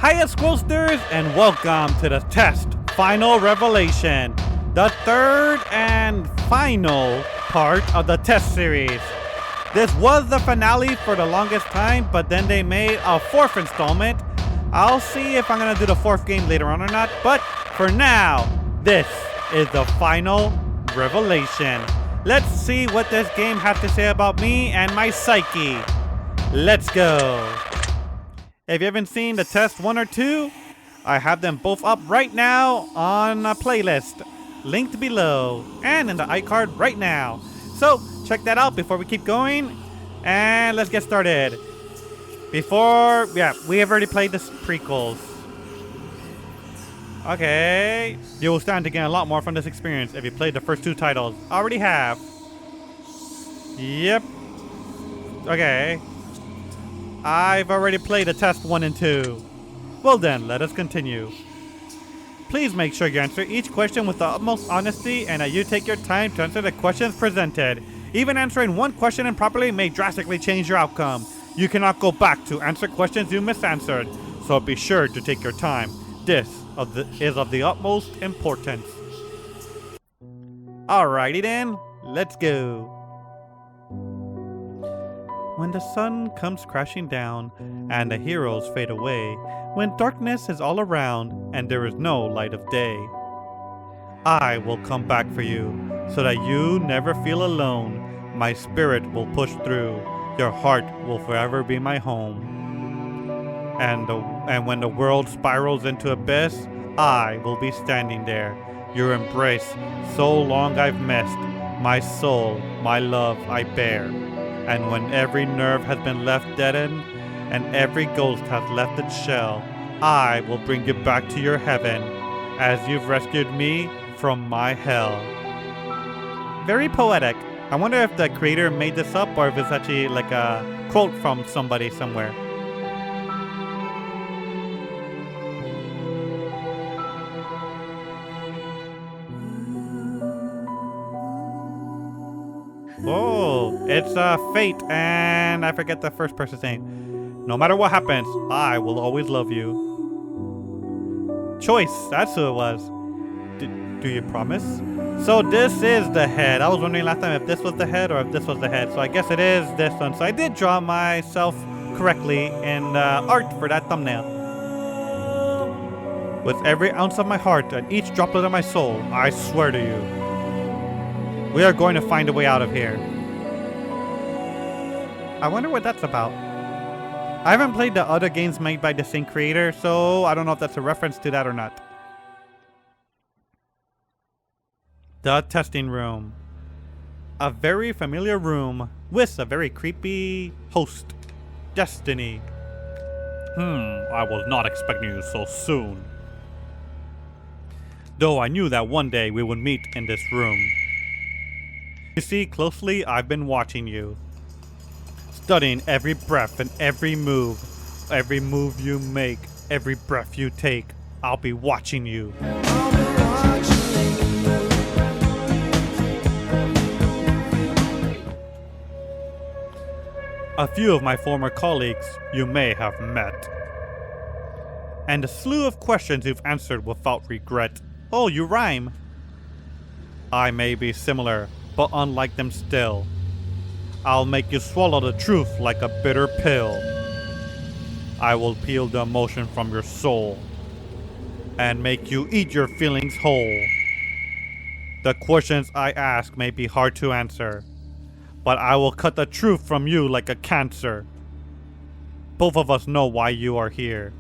Hiya Squirrelsters, and welcome to the test final revelation, the third and final part of the test series. This was the finale for the longest time, but then they made a fourth installment. I'll see if I'm gonna do the fourth game later on or not, but for now, this is the final revelation. Let's see what this game has to say about me and my psyche. Let's go. If you haven't seen the test 1 or 2, I have them both up right now on a playlist, linked below and in the iCard right now. So check that out before we keep going, and let's get started. We have already played the prequels. Okay, you will stand to gain a lot more from this experience if you played the first 2 titles. Already have. Yep. Okay. I've already played the test 1 and 2. Well then, let us continue. Please make sure you answer each question with the utmost honesty and that you take your time to answer the questions presented. Even answering one question improperly may drastically change your outcome. You cannot go back to answer questions you misanswered, so be sure to take your time. This is of the utmost importance. Alrighty then, let's go. When the sun comes crashing down and the heroes fade away, when darkness is all around and there is no light of day, I will come back for you so that you never feel alone. My spirit will push through. Your heart will forever be my home. And when the world spirals into abyss, I will be standing there. Your embrace, so long I've missed. My soul, my love I bear. And when every nerve has been left deadened, and every ghost has left its shell, I will bring you back to your heaven, as you've rescued me from my hell. Very poetic. I wonder if the creator made this up, or if it's actually like a quote from somebody somewhere. Oh, it's Fate, and I forget the first person's name. No matter what happens, I will always love you. Choice, that's who it was. Do you promise? So this is the head. I was wondering last time if this was the head or if this was the head. So I guess it is this one. So I did draw myself correctly in art for that thumbnail. With every ounce of my heart and each droplet of my soul, I swear to you, we are going to find a way out of here. I wonder what that's about. I haven't played the other games made by the same creator, so I don't know if that's a reference to that or not. The testing room. A very familiar room with a very creepy host. Destiny. I was not expecting you so soon. Though I knew that one day we would meet in this room. You see, closely I've been watching you. Studying every breath and every move you make, every breath you take. I'll be watching you. A few of my former colleagues you may have met. And a slew of questions you've answered without regret. Oh, you rhyme. I may be similar, but unlike them still. I'll make you swallow the truth like a bitter pill. I will peel the emotion from your soul and make you eat your feelings whole. The questions I ask may be hard to answer, but I will cut the truth from you like a cancer. Both of us know why you are here.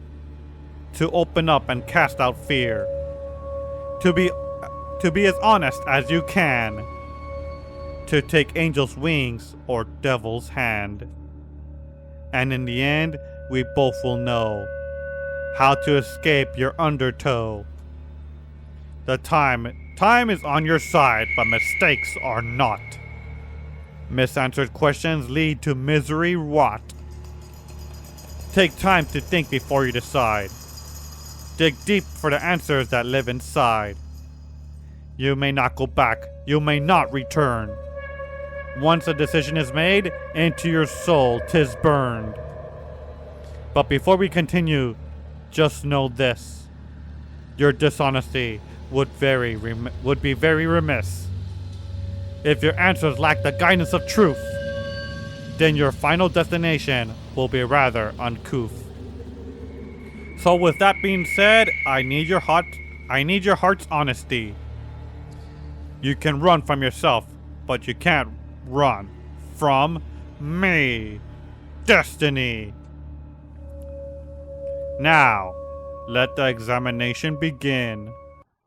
To open up and cast out fear. To be as honest as you can. To take angel's wings or devil's hand. And in the end, we both will know how to escape your undertow. The time is on your side, but mistakes are not. Misanswered questions lead to misery wrought. Take time to think before you decide. Dig deep for the answers that live inside. You may not go back, you may not return. Once a decision is made, into your soul 'tis burned. But before we continue, Just know this. Your dishonesty would be very remiss. If your answers lack the guidance of truth, then your final destination will be rather uncouth. So with that being said, I need your heart's honesty. You can run from yourself, but you can't run from me. Destiny. Now, let the examination begin.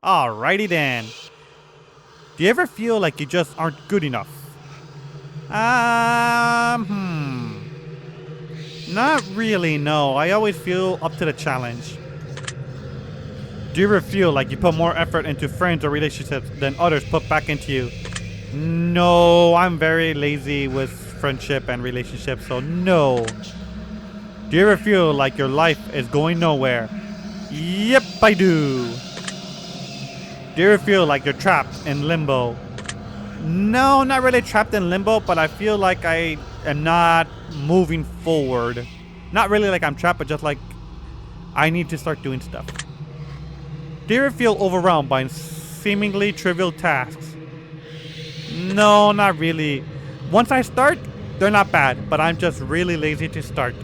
Alrighty then. Do you ever feel like you just aren't good enough? Not really, no. I always feel up to the challenge. Do you ever feel like you put more effort into friends or relationships than others put back into you? No, I'm very lazy with friendship and relationships, so no. Do you ever feel like your life is going nowhere? Yep, I do. Do you ever feel like you're trapped in limbo? No, not really trapped in limbo, but I feel like I am not moving forward. Not really like I'm trapped, but just like I need to start doing stuff. Do you ever feel overwhelmed by seemingly trivial tasks? No, not really. Once I start, they're not bad, but I'm just really lazy to start.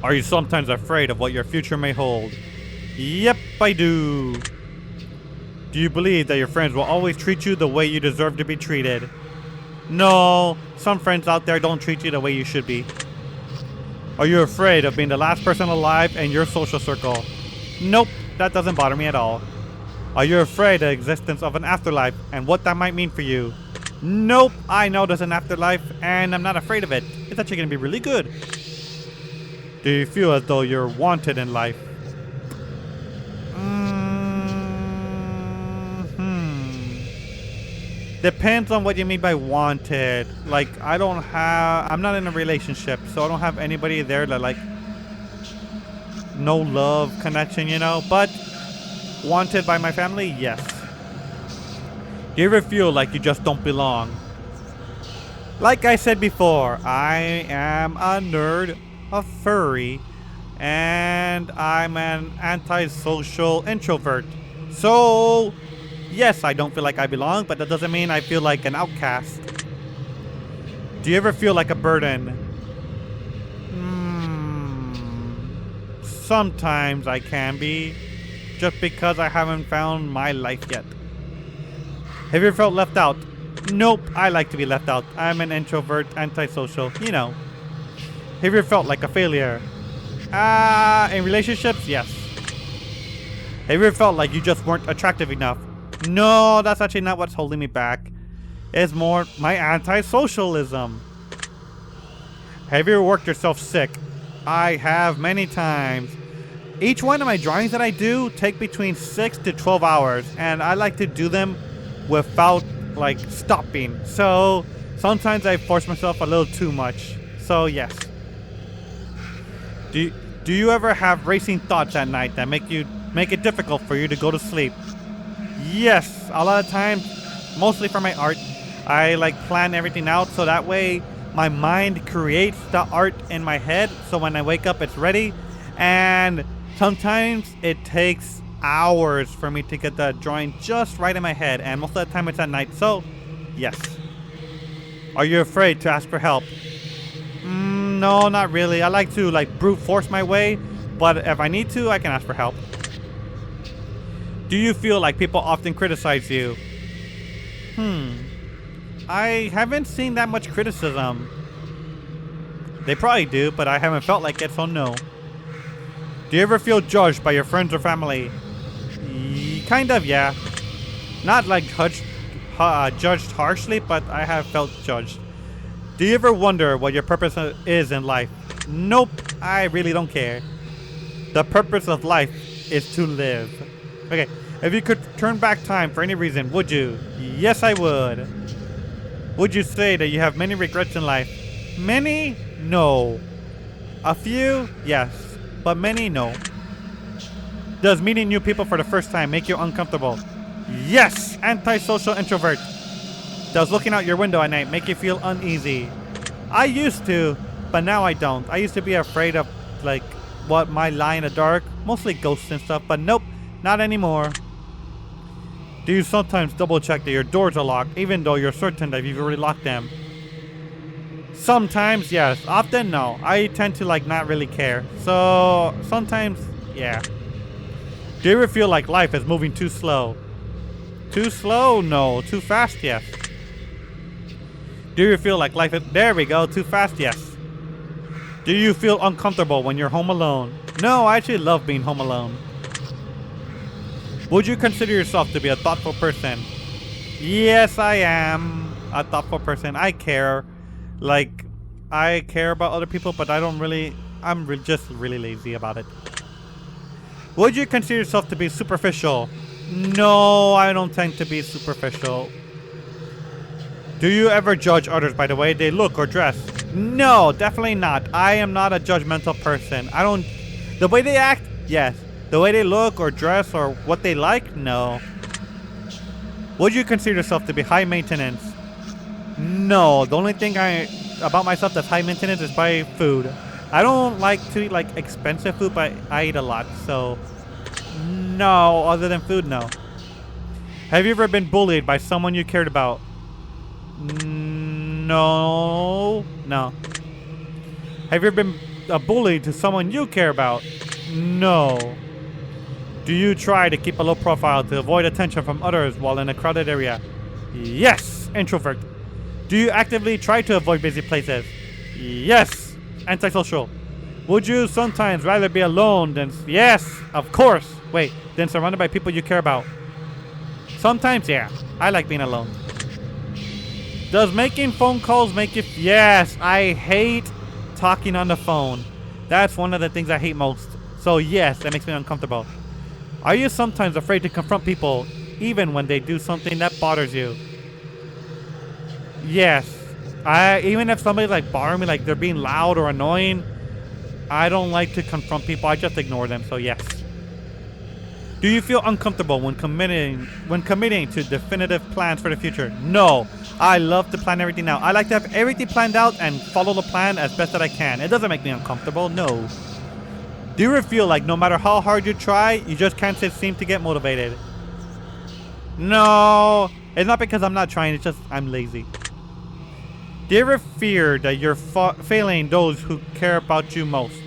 Are you sometimes afraid of what your future may hold? Yep, I do. Do you believe that your friends will always treat you the way you deserve to be treated? No, some friends out there don't treat you the way you should be. Are you afraid of being the last person alive in your social circle? Nope, that doesn't bother me at all. Are you afraid of the existence of an afterlife and what that might mean for you? Nope, I know there's an afterlife and I'm not afraid of it. It's actually going to be really good. Do you feel as though you're wanted in life? Depends on what you mean by wanted. Like, I'm not in a relationship, so I don't have anybody there that, like, no love connection, you know? But wanted by my family, yes. Do you ever feel like you just don't belong? Like I said before, I am a nerd, a furry, and I'm an antisocial introvert. So yes, I don't feel like I belong, but that doesn't mean I feel like an outcast. Do you ever feel like a burden? Sometimes I can be, just because I haven't found my life yet. Have you ever felt left out? Nope, I like to be left out. I'm an introvert, antisocial, you know. Have you ever felt like a failure? In relationships, yes. Have you ever felt like you just weren't attractive enough? No, that's actually not what's holding me back. It's more my anti-socialism. Have you ever worked yourself sick? I have many times. Each one of my drawings that I do take between 6 to 12 hours, and I like to do them without like stopping. So sometimes I force myself a little too much. So yes. Do you ever have racing thoughts at night that make it difficult for you to go to sleep? Yes, a lot of times, mostly for my art, I like plan everything out so that way my mind creates the art in my head, so when I wake up it's ready. And sometimes it takes hours for me to get the drawing just right in my head, and most of the time it's at night. So yes. Are you afraid to ask for help? No, not really. I like to like brute force my way, but if I need to, I can ask for help. Do you feel like people often criticize you? I haven't seen that much criticism. They probably do, but I haven't felt like it, so no. Do you ever feel judged by your friends or family? Kind of, yeah. Not like judged harshly, but I have felt judged. Do you ever wonder what your purpose is in life? Nope, I really don't care. The purpose of life is to live. Okay, if you could turn back time for any reason, would you? Yes, I would. Would you say that you have many regrets in life? Many? No. A few? Yes. But many? No. Does meeting new people for the first time make you uncomfortable? Yes! Antisocial introvert. Does looking out your window at night make you feel uneasy? I used to, but now I don't. I used to be afraid of, like, what might lie in the dark, mostly ghosts and stuff, but nope, not anymore. Do you sometimes double check that your doors are locked, even though you're certain that you've already locked them? Sometimes, yes. Often, no. I tend to like not really care. So, sometimes, yeah. Do you ever feel like life is moving too slow? Too slow? No. Too fast? Yes. Do you feel like life is... There we go. Too fast? Yes. Do you feel uncomfortable when you're home alone? No, I actually love being home alone. Would you consider yourself to be a thoughtful person? Yes, I am a thoughtful person. I care. Like, I care about other people, but I don't really... just really lazy about it. Would you consider yourself to be superficial? No, I don't tend to be superficial. Do you ever judge others by the way they look or dress? No, definitely not. I am not a judgmental person. I don't... The way they act? Yes. The way they look or dress or what they like? No. Would you consider yourself to be high maintenance? No. The only thing about myself that's high maintenance is probably food. I don't like to eat like expensive food, but I eat a lot. So, no. Other than food, no. Have you ever been bullied by someone you cared about? No. No. Have you ever been bullied to someone you care about? No. Do you try to keep a low profile to avoid attention from others while in a crowded area? Yes. Introvert. Do you actively try to avoid busy places? Yes. Antisocial. Would you sometimes rather be alone than... Yes, of course. Wait, than surrounded by people you care about? Sometimes, yeah. I like being alone. Does making phone calls make you... Yes, I hate talking on the phone. That's one of the things I hate most. So yes, that makes me uncomfortable. Are you sometimes afraid to confront people, even when they do something that bothers you? Yes. Even if somebody's like bothering me, like they're being loud or annoying, I don't like to confront people. I just ignore them. So yes. Do you feel uncomfortable when committing to definitive plans for the future? No. I love to plan everything out. I like to have everything planned out and follow the plan as best that I can. It doesn't make me uncomfortable. No. Do you ever feel like no matter how hard you try, you just can't seem to get motivated? No. It's not because I'm not trying. It's just I'm lazy. Do you ever fear that you're failing those who care about you most?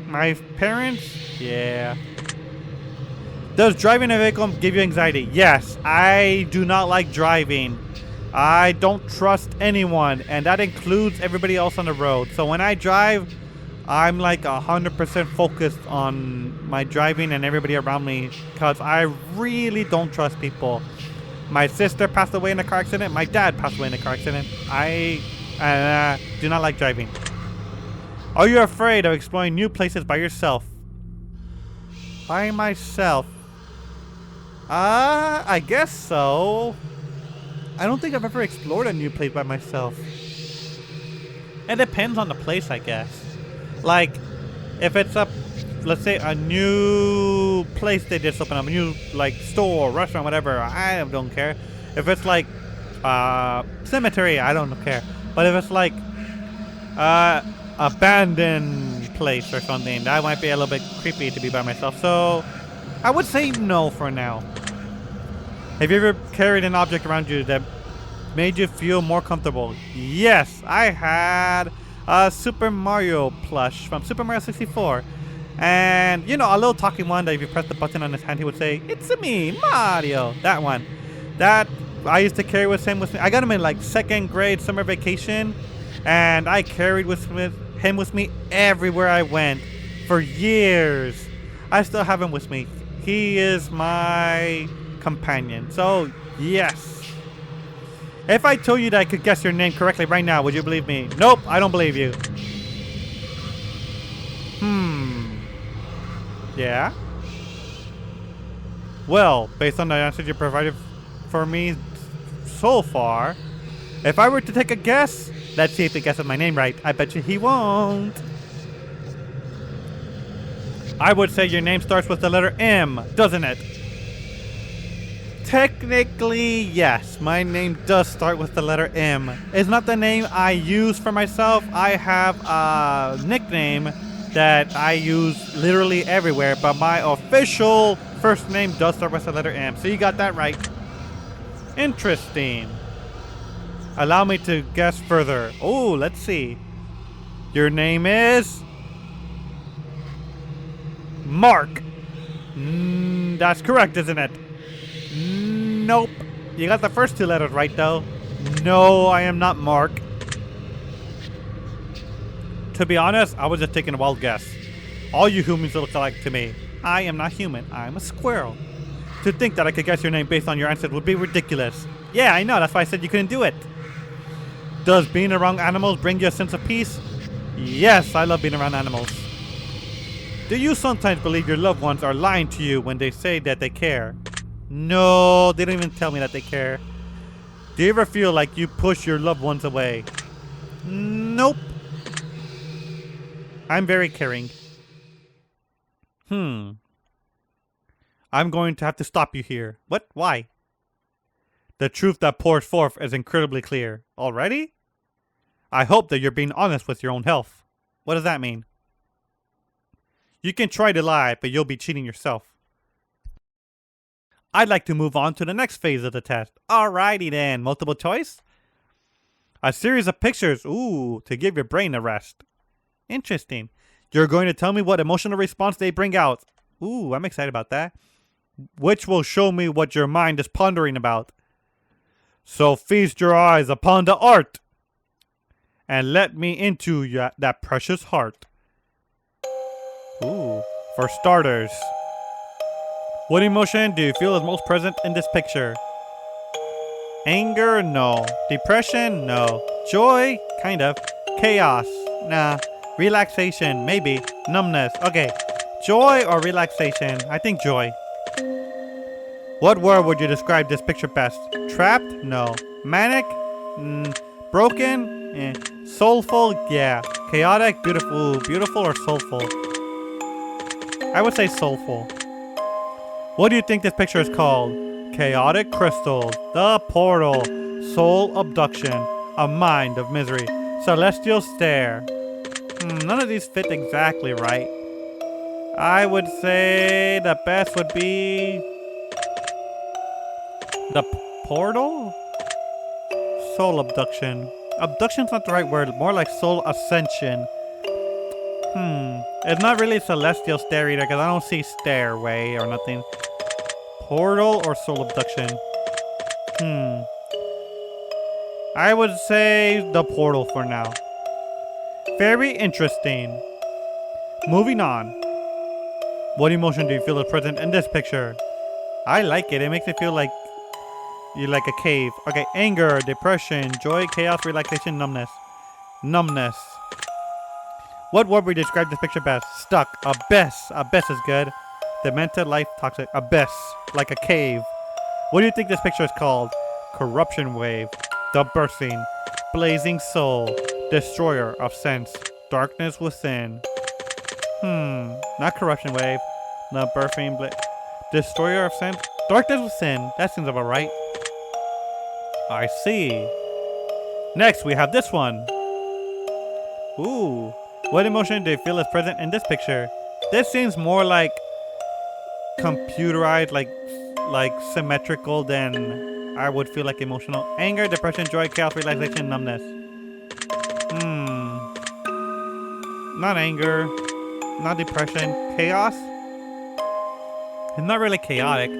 My parents? Yeah. Does driving a vehicle give you anxiety? Yes. I do not like driving. I don't trust anyone, and that includes everybody else on the road. So when I drive, I'm like 100% focused on my driving and everybody around me because I really don't trust people. My sister passed away in a car accident. My dad passed away in a car accident. I do not like driving. Are you afraid of exploring new places by yourself? By myself? I guess so. I don't think I've ever explored a new place by myself. It depends on the place, I guess. Like, if it's let's say a new place they just opened up, a new like store, restaurant, whatever, I don't care. If it's like cemetery, I don't care. But if it's like abandoned place or something, that might be a little bit creepy to be by myself. So I would say no for now. Have you ever carried an object around you that made you feel more comfortable? Yes, I had a Super Mario plush from Super Mario 64. And, you know, a little talking one that if you press the button on his hand, he would say, "It's me, Mario." That one. That I used to carry with him with me. I got him in like 2nd grade summer vacation. And I carried him with me everywhere I went for years. I still have him with me. He is my companion. So, yes. If I told you that I could guess your name correctly right now, would you believe me? Nope, I don't believe you. Yeah? Well, based on the answers you provided for me so far, if I were to take a guess, let's see if he guesses my name right. I bet you he won't. I would say your name starts with the letter M, doesn't it? Technically, yes. My name does start with the letter M. It's not the name I use for myself. I have a nickname that I use literally everywhere, but my official first name does start with the letter M. So you got that right. Interesting. Allow me to guess further. Oh, let's see. Your name is Mark. That's correct, isn't it? Nope. You got the first two letters right, though. No, I am not Mark. To be honest, I was just taking a wild guess. All you humans look alike to me. I am not human. I'm a squirrel. To think that I could guess your name based on your answer would be ridiculous. Yeah, I know. That's why I said you couldn't do it. Does being around animals bring you a sense of peace? Yes, I love being around animals. Do you sometimes believe your loved ones are lying to you when they say that they care? No, they don't even tell me that they care. Do you ever feel like you push your loved ones away? Nope. I'm very caring. I'm going to have to stop you here. What? Why? The truth that pours forth is incredibly clear. Already? I hope that you're being honest with your own health. What does that mean? You can try to lie, but you'll be cheating yourself. I'd like to move on to the next phase of the test. Alrighty then. Multiple choice? A series of pictures. Ooh, to give your brain a rest. Interesting. You're going to tell me what emotional response they bring out. Ooh, I'm excited about that. Which will show me what your mind is pondering about. So feast your eyes upon the art. And let me into that precious heart. Ooh, for starters. What emotion do you feel is most present in this picture? Anger? No. Depression? No. Joy? Kind of. Chaos? Nah. Relaxation? Maybe. Numbness? Okay. Joy or relaxation? I think joy. What word would you describe this picture best? Trapped? No. Manic? Broken? Soulful? Yeah. Chaotic? Beautiful? Beautiful or soulful? I would say soulful. What do you think this picture is called? Chaotic crystals, the portal, soul abduction, a mind of misery, celestial stare. None of these fit exactly right. I would say the best would be the portal? Soul abduction. Abduction's not the right word, more like soul ascension. It's not really celestial stare either because I don't see stairway or nothing. Portal or soul abduction? I would say the portal for now. Very interesting. Moving on. What emotion do you feel is present in this picture? I like it. It makes it feel like you're like a cave. Okay, anger, depression, joy, chaos, relaxation, numbness. Numbness. What word would describe this picture best? Stuck. Abyss. Abyss is good. Demented, life, toxic. Abyss. Like a cave. What do you think this picture is called? Corruption wave. The bursting. Blazing soul. Destroyer of sense. Darkness within. Not corruption wave. The birthing. Destroyer of sense. Darkness within. That seems about right. I see. Next, we have this one. Ooh. What emotion do you feel is present in this picture? This seems more like computerized, like symmetrical than I would feel like emotional. Anger, depression, joy, chaos, relaxation, numbness. Not anger. Not depression. Chaos? It's not really chaotic.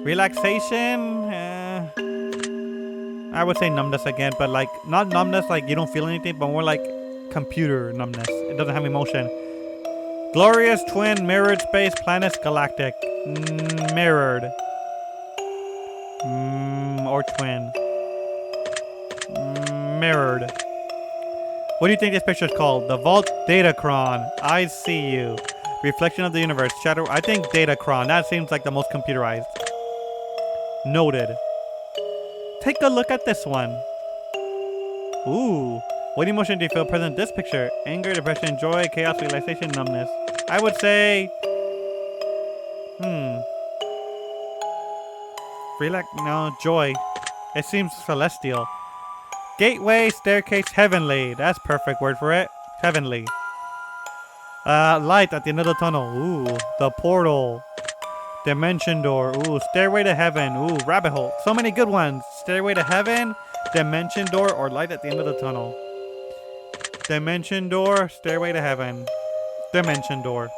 Relaxation? I would say numbness again, but like, not numbness like you don't feel anything, but more like computer numbness. It doesn't have emotion. Glorious, twin, mirrored, space, planets, galactic. Mirrored. Or twin. Mirrored. What do you think this picture is called? The Vault Datacron. I see you. Reflection of the universe. Shadow. I think Datacron. That seems like the most computerized. Noted. Take a look at this one. Ooh. What emotion do you feel present in this picture? Anger, depression, joy, chaos, relaxation, numbness. I would say... No, joy. It seems celestial. Gateway, staircase, heavenly. That's perfect word for it. Heavenly. Light at the end of the tunnel. Ooh, the portal. Dimension door. Ooh, stairway to heaven. Ooh, rabbit hole. So many good ones. Stairway to heaven, dimension door, or light at the end of the tunnel. Dimension door, stairway to heaven. Dimension door.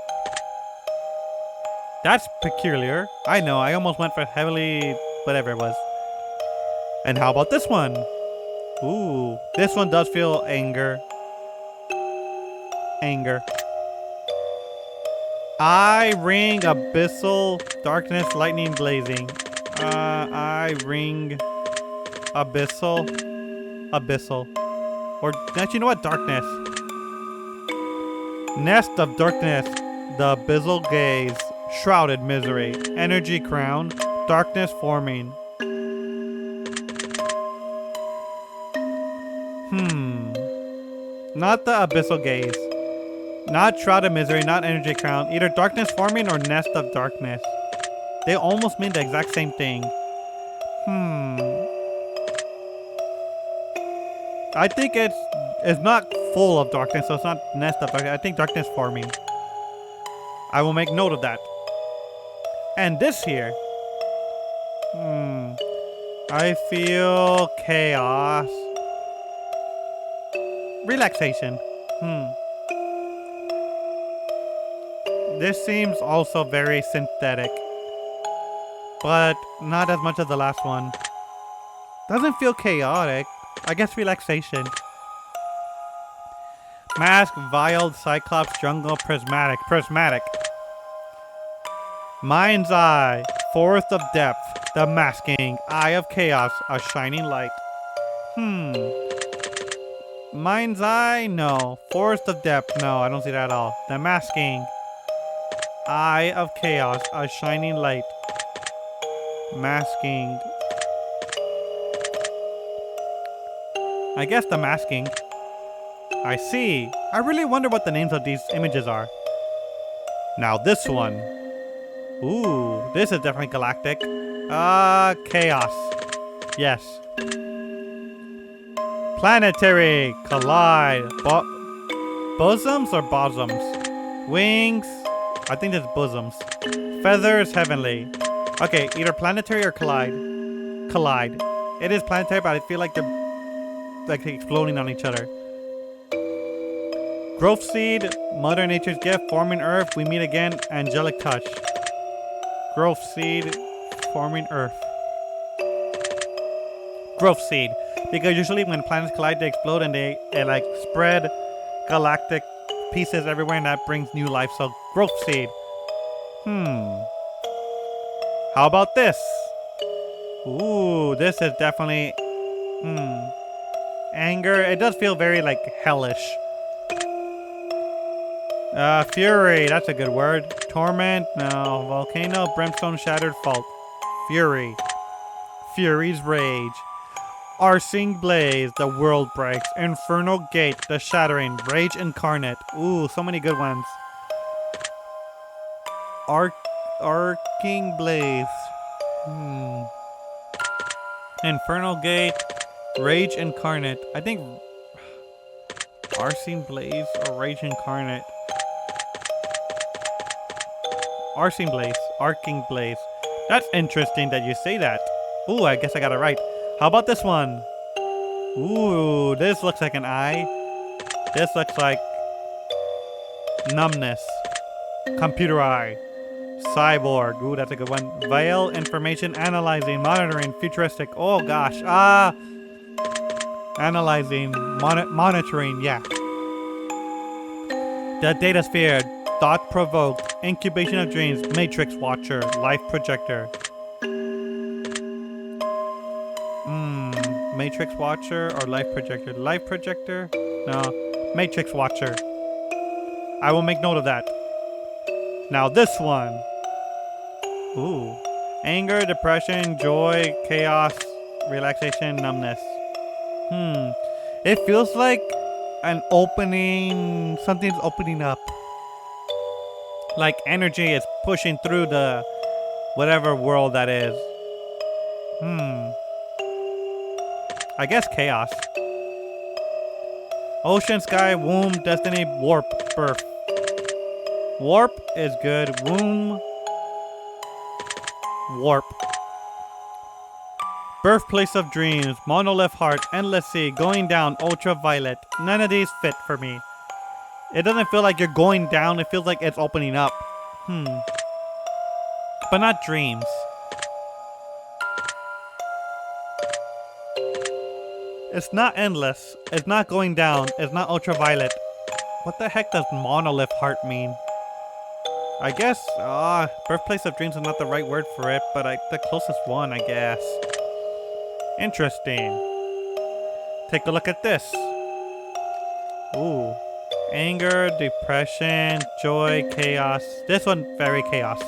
That's peculiar. I know, I almost went for heavily whatever it was. And how about this one? Ooh, this one does feel anger. Anger. I ring abyssal darkness lightning blazing. I ring abyssal. Or actually, you know what? Darkness. Nest of darkness. The abyssal gaze. Shrouded misery. Energy crown. Darkness forming. Not the abyssal gaze. Not shrouded misery, not energy crown. Either darkness forming or nest of darkness. They almost mean the exact same thing. I think it's not full of darkness, so it's not nest of darkness. I think darkness forming. I will make note of that. And this here. I feel chaos. Relaxation. This seems also very synthetic, but not as much as the last one. Doesn't feel chaotic. I guess relaxation. Mask, vial, cyclops, jungle, prismatic. Prismatic. Mind's eye, forest of depth, the masking, eye of chaos, a shining light. Mind's eye, no. Forest of depth, no. I don't see that at all. The masking. Eye of chaos, a shining light. Masking. I guess the masking. I see. I really wonder what the names of these images are. Now this one. Ooh, this is definitely galactic. Chaos. Yes. Planetary. Collide. Bosoms or bosoms? Wings. I think it's bosoms. Feathers, heavenly. Okay, either planetary or collide. Collide. It is planetary, but I feel like they're like exploding on each other. Growth seed, Mother Nature's gift, forming earth, we meet again, angelic touch. Growth seed, forming earth. Growth seed. Because usually when planets collide, they explode and they like spread galactic pieces everywhere, and that brings new life. So growth seed. How about this? Ooh, this is definitely anger. It does feel very like hellish. Fury, that's a good word. Torment, no. Volcano, brimstone, shattered fault. Fury. Fury's rage. Arsing blaze, the world breaks. Infernal gate, the shattering. Rage incarnate. Ooh, so many good ones. Arcing blaze. Infernal gate. Rage incarnate. I think Arsing blaze or rage incarnate. Arsing blaze. Arcing blaze. That's interesting that you say that. Ooh, I guess I got it right. How about this one? Ooh, this looks like an eye. This looks like numbness. Computer eye. Cyborg. Ooh, that's a good one. Veil, information, analyzing, monitoring, futuristic. Oh gosh. Analyzing, monitoring, yeah. The data sphere. Thought provoked. Incubation of dreams. Matrix watcher. Life projector. Matrix watcher or life projector? Life projector? No. Matrix watcher. I will make note of that. Now this one. Ooh. Anger, depression, joy, chaos, relaxation, numbness. It feels like an opening. Something's opening up. Like energy is pushing through the whatever world that is. I guess chaos. Ocean, sky, womb, destiny, warp, birth. Warp is good. Womb. Warp. Birthplace of dreams. Monolith heart. Endless sea. Going down. Ultraviolet. None of these fit for me. It doesn't feel like you're going down. It feels like it's opening up. But not dreams. It's not endless. It's not going down. It's not ultraviolet. What the heck does monolith heart mean? I guess, birthplace of dreams is not the right word for it, but the closest one, I guess. Interesting. Take a look at this. Ooh. Anger, depression, joy, chaos. This one, very chaos.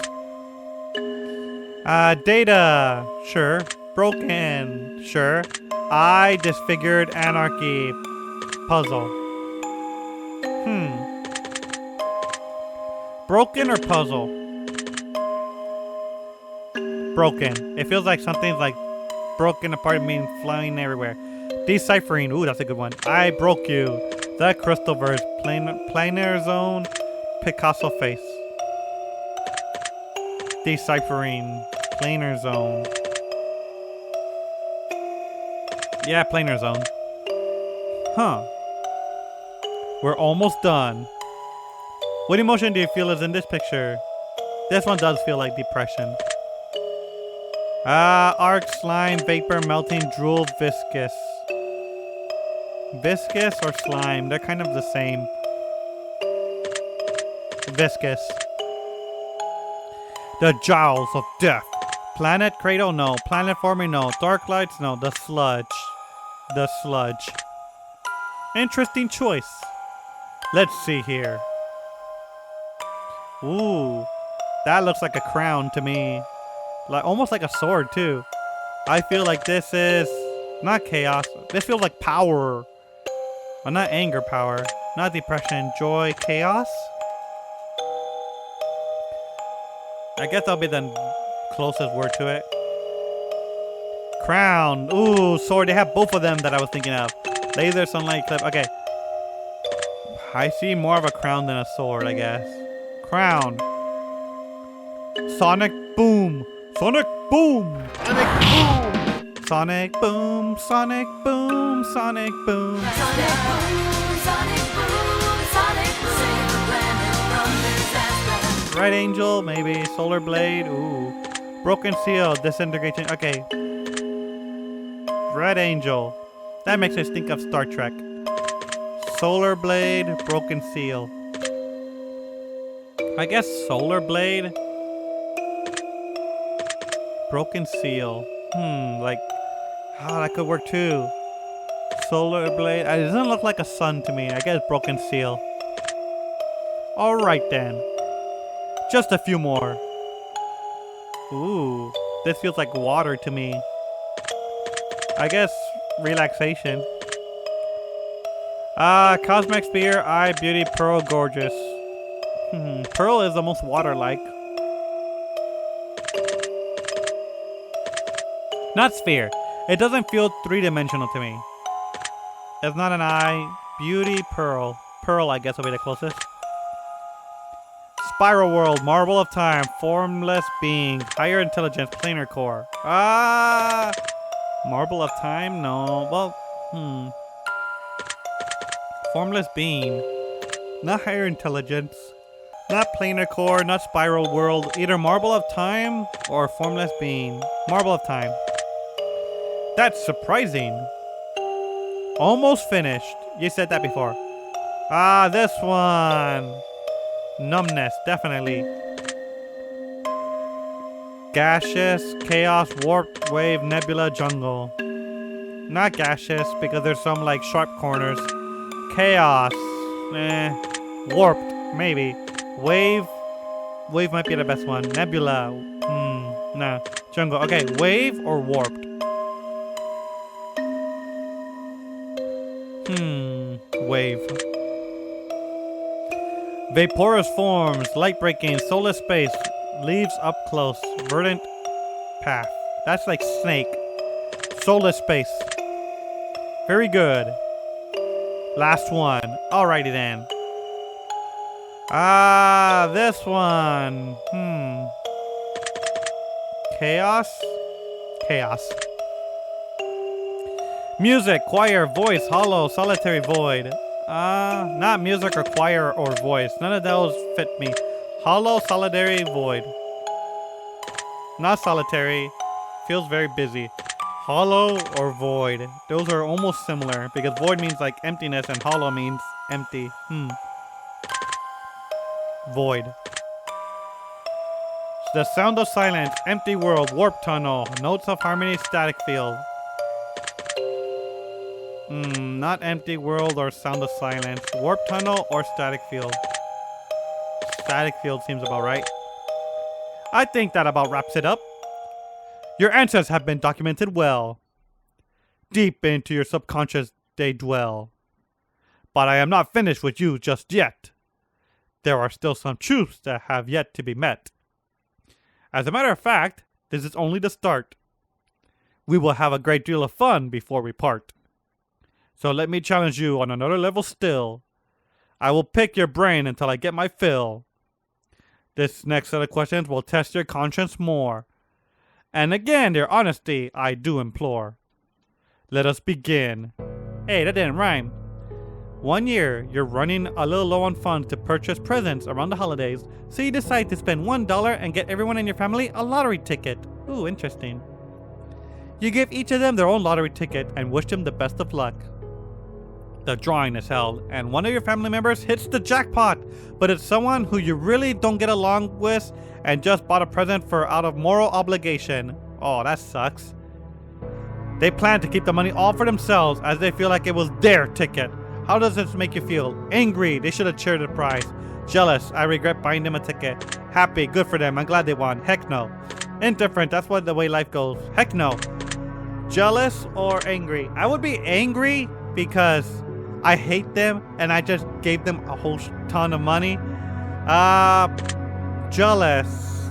Data. Sure. Broken. Sure. I disfigured anarchy. Puzzle. Broken or puzzle? Broken. It feels like something's like broken apart, meaning flying everywhere. Deciphering. Ooh, that's a good one. I broke you. The crystal verse. Planar zone. Picasso face. Deciphering. Planar zone. Yeah, planar zone. Huh. We're almost done. What emotion do you feel is in this picture? This one does feel like depression. Arc, slime, vapor, melting, drool, viscous. Viscous or slime? They're kind of the same. Viscous. The jowls of death. Planet cradle? No. Planet forming? No. Dark lights? No. The sludge. The sludge. Interesting choice. Let's see here. Ooh. That looks like a crown to me. Like almost like a sword too. I feel like this is not chaos. This feels like power. But not anger power. Not depression. Joy. Chaos? I guess that'll be the closest word to it. Crown. Ooh, sword. They have both of them that I was thinking of. Laser, sunlight, clip. Okay. I see more of a crown than a sword, I guess. Crown. Sonic boom. Sonic boom. Sonic boom. Sonic boom. Sonic boom. Sonic boom. Sonic boom. Sonic boom. Sonic boom. Save the planet from disaster. Red Angel, maybe. Solar Blade. Ooh. Broken Seal. Disintegration. Okay. Red Angel. That makes us think of Star Trek. Solar Blade, Broken Seal. I guess Solar Blade. Broken Seal. Like, that could work too. Solar Blade. It doesn't look like a sun to me. I guess Broken Seal. Alright then. Just a few more. Ooh. This feels like water to me. I guess relaxation. Cosmic Sphere, Eye, Beauty, Pearl, Gorgeous. Pearl is almost water-like. Not sphere. It doesn't feel three-dimensional to me. It's not an eye. Beauty, Pearl. Pearl, I guess, will be the closest. Spiral World, Marble of Time, Formless Being, Higher Intelligence, Planar Core. Marble of Time? No. Well, Formless Being. Not Higher Intelligence. Not Planar Core, not Spiral World. Either Marble of Time or Formless Being. Marble of Time. That's surprising. Almost finished. You said that before. This one. Numbness, definitely. Gaseous, Chaos, Warp, Wave, Nebula, Jungle. Not gaseous because there's some like sharp corners. Chaos. Warped, maybe. Wave. Wave might be the best one. Nebula. No. Jungle. Okay, wave or warped? Wave. Vaporous forms, light breaking, soulless space, leaves up close, verdant path. That's like snake. Soulless space. Very good. Last one. Alrighty then. Ah, this one. Chaos? Chaos. Music, choir, voice, hollow, solitary, void. Not music or choir or voice. None of those fit me. Hollow, solitary, void. Not solitary. Feels very busy. Hollow or void. Those are almost similar because void means like emptiness and hollow means empty. Void. The sound of silence, empty world, warp tunnel, notes of harmony, static field. Not empty world or sound of silence. Warp tunnel or static field. Static field seems about right. I think that about wraps it up. Your answers have been documented well. Deep into your subconscious they dwell. But I am not finished with you just yet. There are still some truths that have yet to be met. As a matter of fact, this is only the start. We will have a great deal of fun before we part. So let me challenge you on another level still. I will pick your brain until I get my fill. This next set of questions will test your conscience more. And again, your honesty I do implore. Let us begin. Hey, that didn't rhyme. One year, you're running a little low on funds to purchase presents around the holidays, so you decide to spend $1 and get everyone in your family a lottery ticket. Ooh, interesting. You give each of them their own lottery ticket and wish them the best of luck. The drawing is held, and one of your family members hits the jackpot, but it's someone who you really don't get along with and just bought a present for out of moral obligation. Oh, that sucks. They plan to keep the money all for themselves as they feel like it was their ticket. How does this make you feel? Angry, they should have shared the prize. Jealous, I regret buying them a ticket. Happy, good for them, I'm glad they won. Heck no. Indifferent, that's what the way life goes. Heck no. Jealous or angry? I would be angry because I hate them and I just gave them a whole ton of money. Jealous.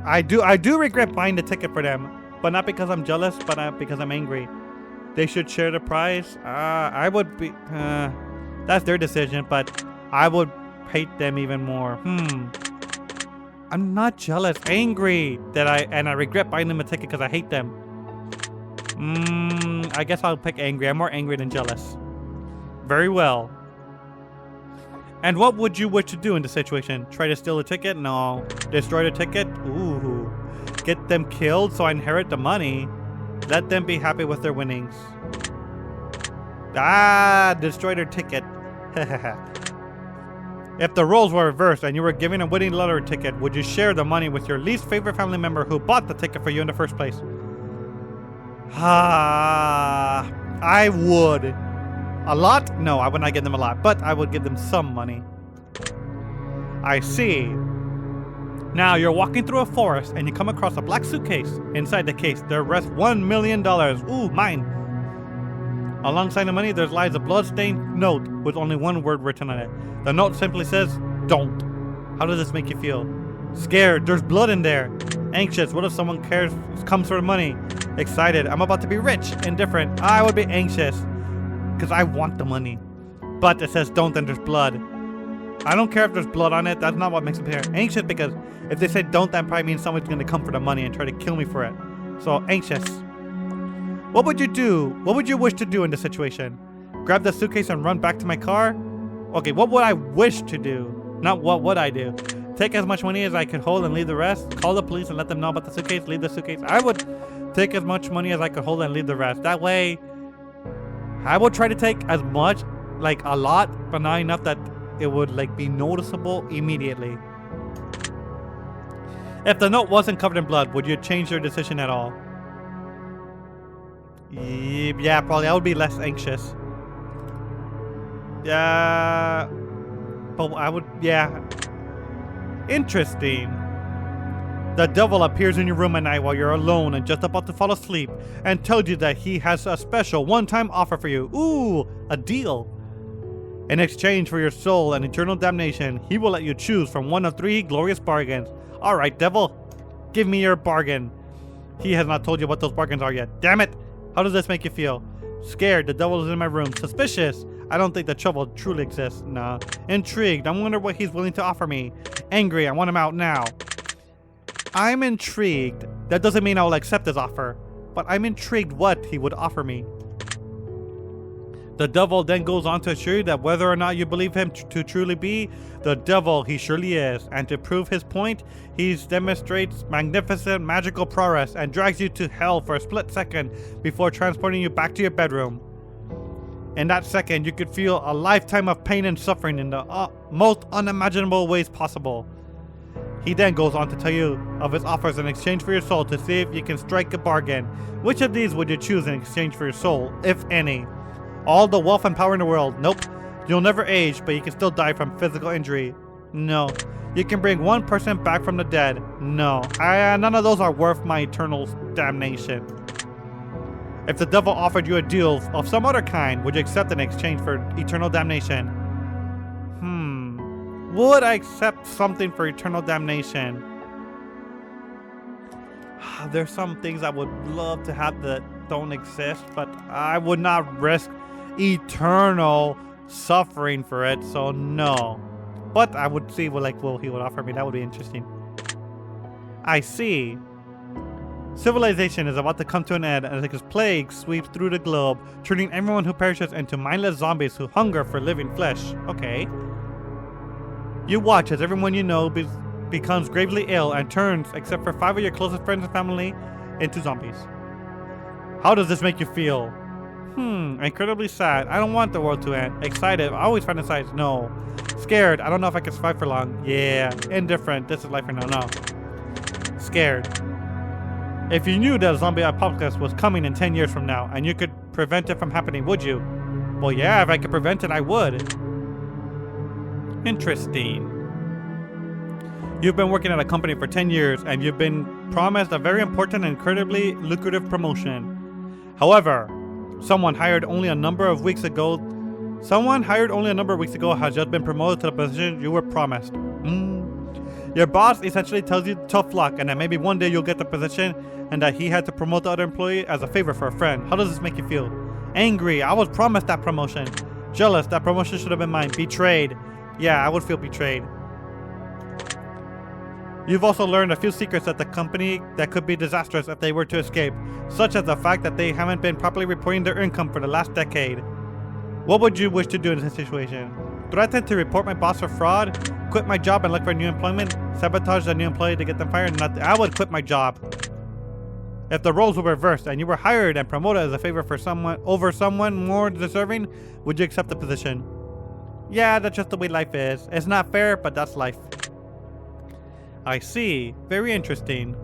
I do regret buying the ticket for them, but not because I'm jealous, but because I'm angry. They should share the prize. I would be. That's their decision, but I would hate them even more. I'm not jealous. Angry that I regret buying them a ticket because I hate them. I guess I'll pick angry. I'm more angry than jealous. Very well. And what would you wish to do in this situation? Try to steal the ticket? No. Destroy the ticket? Ooh. Get them killed so I inherit the money. Let them be happy with their winnings. Destroy their ticket. If the roles were reversed and you were giving a winning lottery ticket, would you share the money with your least favorite family member who bought the ticket for you in the first place? I would. A lot? No, I would not give them a lot, but I would give them some money. I see. Now you're walking through a forest and you come across a black suitcase. Inside the case, there rests $1 million. Ooh, mine. Alongside the money, there lies a blood-stained note with only one word written on it. The note simply says, "Don't." How does this make you feel? Scared. There's blood in there. Anxious. What if someone comes for the money? Excited. I'm about to be rich. Indifferent. I would be anxious because I want the money. But it says don't and there's blood. I don't care if there's blood on it. That's not what makes me feel anxious, because if they say don't, that probably means someone's going to come for the money and try to kill me for it. So anxious. What would you do? What would you wish to do in this situation? Grab the suitcase and run back to my car? Okay, what would I wish to do? Not what would I do? Take as much money as I could hold and leave the rest? Call the police and let them know about the suitcase? Leave the suitcase? I would take as much money as I could hold and leave the rest. That way, I would try to take as much, like a lot, but not enough that it would like be noticeable immediately. If the note wasn't covered in blood, would you change your decision at all? Yeah, probably. I would be less anxious. Yeah, but I would, yeah. Interesting. The devil appears in your room at night while you're alone and just about to fall asleep and tells you that he has a special one-time offer for you. Ooh, a deal. In exchange for your soul and eternal damnation, he will let you choose from one of 3 glorious bargains. Alright, devil, give me your bargain. He has not told you what those bargains are yet. Damn it! How does this make you feel? Scared, the devil is in my room. Suspicious, I don't think the trouble truly exists. Nah. Intrigued. I wonder what he's willing to offer me. Angry. I want him out now. I'm intrigued. That doesn't mean I'll accept his offer, but I'm intrigued what he would offer me. The devil then goes on to assure you that whether or not you believe him to truly be the devil he surely is, and to prove his point, he demonstrates magnificent magical prowess and drags you to hell for a split second before transporting you back to your bedroom. In that second, you could feel a lifetime of pain and suffering in the most unimaginable ways possible. He then goes on to tell you of his offers in exchange for your soul to see if you can strike a bargain. Which of these would you choose in exchange for your soul, if any? All the wealth and power in the world? Nope. You'll never age, but you can still die from physical injury? No. You can bring one person back from the dead? No. None of those are worth my eternal damnation. If the devil offered you a deal of some other kind, would you accept in exchange for eternal damnation? Would I accept something for eternal damnation? There's some things I would love to have that don't exist, but I would not risk eternal suffering for it, so no. But I would see what he would offer me. That would be interesting. I see. Civilization is about to come to an end as a plague sweeps through the globe, turning everyone who perishes into mindless zombies who hunger for living flesh. Okay. You watch as everyone you know becomes gravely ill and turns, except for 5 of your closest friends and family, into zombies. How does this make you feel? Incredibly sad. I don't want the world to end. Excited. I always fantasize. No. Scared. I don't know if I can survive for long. Yeah. Indifferent. This is life for now. No. Scared. If you knew that a zombie apocalypse was coming in 10 years from now and you could prevent it from happening, would you? Well, yeah, if I could prevent it, I would. Interesting. You've been working at a company for 10 years and you've been promised a very important and incredibly lucrative promotion. However, someone hired only a number of weeks ago has just been promoted to the position you were promised. Your boss essentially tells you tough luck and that maybe one day you'll get the position and that he had to promote the other employee as a favor for a friend. How does this make you feel? Angry. I was promised that promotion. Jealous. That promotion should have been mine. Betrayed. Yeah, I would feel betrayed. You've also learned a few secrets at the company that could be disastrous if they were to escape, such as the fact that they haven't been properly reporting their income for the last decade. What would you wish to do in this situation? Threaten to report my boss for fraud? Quit my job and look for new employment? Sabotage the new employee to get them fired? I would quit my job. If the roles were reversed and you were hired and promoted as a favor for someone more deserving, would you accept the position? Yeah, that's just the way life is. It's not fair, but that's life. I see. Very interesting.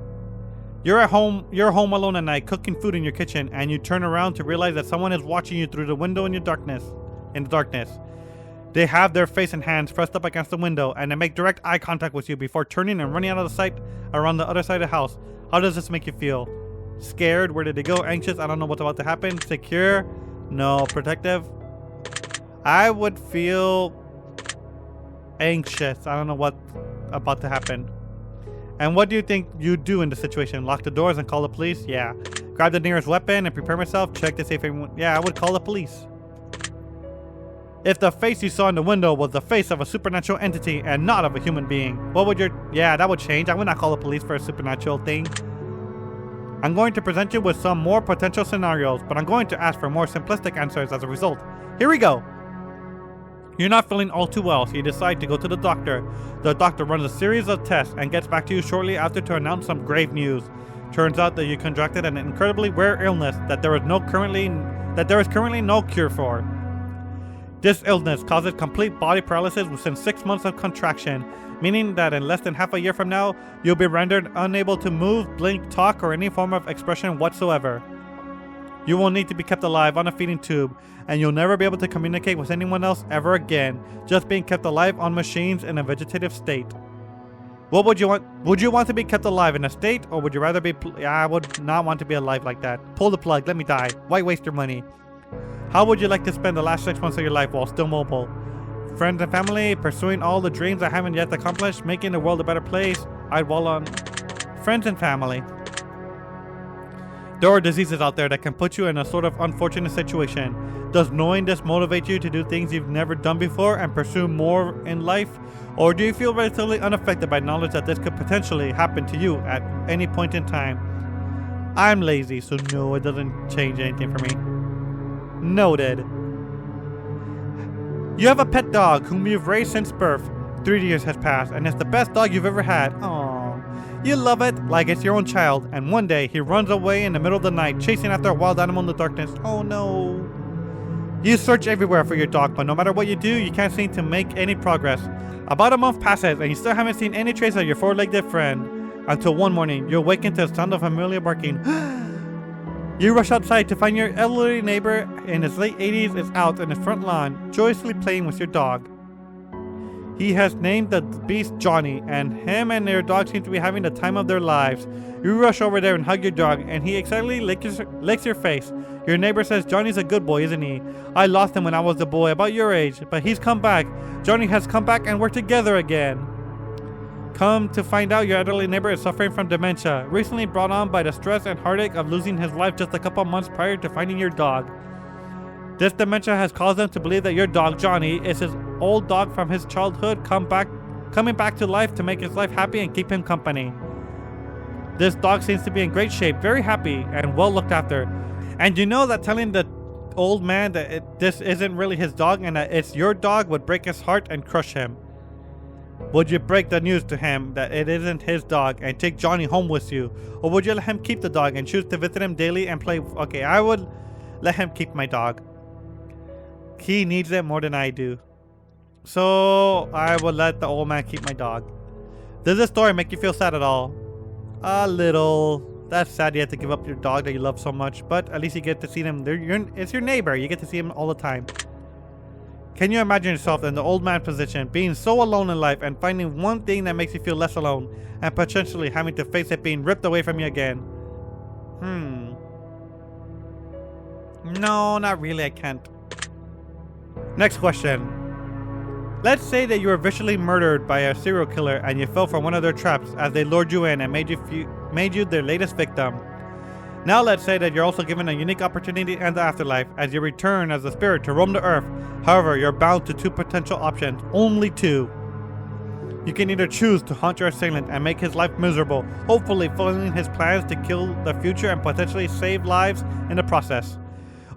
You're home alone at night, cooking food in your kitchen, and you turn around to realize that someone is watching you through the window in the darkness. They have their face and hands pressed up against the window, and they make direct eye contact with you before turning and running out of the sight around the other side of the house. How does this make you feel? Scared? Where did they go? Anxious? I don't know what's about to happen. Secure? No. Protective? I would feel anxious. I don't know what's about to happen. And what do you think you'd do in the situation? Lock the doors and call the police? Yeah. Grab the nearest weapon and prepare myself. Check to see if anyone... Yeah, I would call the police. If the face you saw in the window was the face of a supernatural entity and not of a human being, what would your... Yeah, that would change. I would not call the police for a supernatural thing. I'm going to present you with some more potential scenarios, but I'm going to ask for more simplistic answers as a result. Here we go. You're not feeling all too well, so you decide to go to the doctor. The doctor runs a series of tests and gets back to you shortly after to announce some grave news. Turns out that you contracted an incredibly rare illness that there is currently no cure for. This illness causes complete body paralysis within 6 months of contraction, meaning that in less than half a year from now, you'll be rendered unable to move, blink, talk, or any form of expression whatsoever. You will need to be kept alive on a feeding tube, and you'll never be able to communicate with anyone else ever again, just being kept alive on machines in a vegetative state. What would you want? Would you want to be kept alive in a state, or would you rather be... I would not want to be alive like that. Pull the plug, let me die. Why waste your money? How would you like to spend the last 6 months of your life while still mobile? Friends and family, pursuing all the dreams I haven't yet accomplished, making the world a better place? I'd dwell on friends and family. There are diseases out there that can put you in a sort of unfortunate situation. Does knowing this motivate you to do things you've never done before and pursue more in life? Or do you feel relatively unaffected by knowledge that this could potentially happen to you at any point in time? I'm lazy, so no, it doesn't change anything for me. Noted. You have a pet dog whom you've raised since birth. 3 years has passed, and it's the best dog you've ever had. Aww. You love it like it's your own child, and one day he runs away in the middle of the night, chasing after a wild animal in the darkness. Oh no. You search everywhere for your dog, but no matter what you do, you can't seem to make any progress. About a month passes, and you still haven't seen any trace of your four-legged friend. Until one morning, you awaken to the sound of familiar barking. You rush outside to find your elderly neighbor in his late 80s is out in the front lawn, joyously playing with your dog. He has named the beast Johnny, and him and their dog seem to be having the time of their lives. You rush over there and hug your dog, and he excitedly licks your face. Your neighbor says Johnny's a good boy, isn't he? I lost him when I was a boy, about your age, but he's come back. Johnny has come back and we're together again. Come to find out, your elderly neighbor is suffering from dementia, recently brought on by the stress and heartache of losing his life just a couple months prior to finding your dog. This dementia has caused them to believe that your dog, Johnny, is his old dog from his childhood coming back to life to make his life happy and keep him company. This dog seems to be in great shape, very happy, and well looked after. And you know that telling the old man that this isn't really his dog and that it's your dog would break his heart and crush him. Would you break the news to him that it isn't his dog and take Johnny home with you? Or would you let him keep the dog and choose to visit him daily and play? Okay, I would let him keep my dog. He needs it more than I do. So I would let the old man keep my dog. Does this story make you feel sad at all? A little. That's sad you have to give up your dog that you love so much, but at least you get to see them. It's your neighbor. You get to see him all the time. Can you imagine yourself in the old man position, being so alone in life and finding one thing that makes you feel less alone and potentially having to face it being ripped away from you again? No, not really, I can't. Next question. Let's say that you were vicious murdered by a serial killer and you fell for one of their traps as they lured you in and made you their latest victim. Now let's say that you're also given a unique opportunity in the afterlife as you return as a spirit to roam the earth. However, you're bound to two potential options, only two. You can either choose to haunt your assailant and make his life miserable, hopefully following his plans to kill the future and potentially save lives in the process.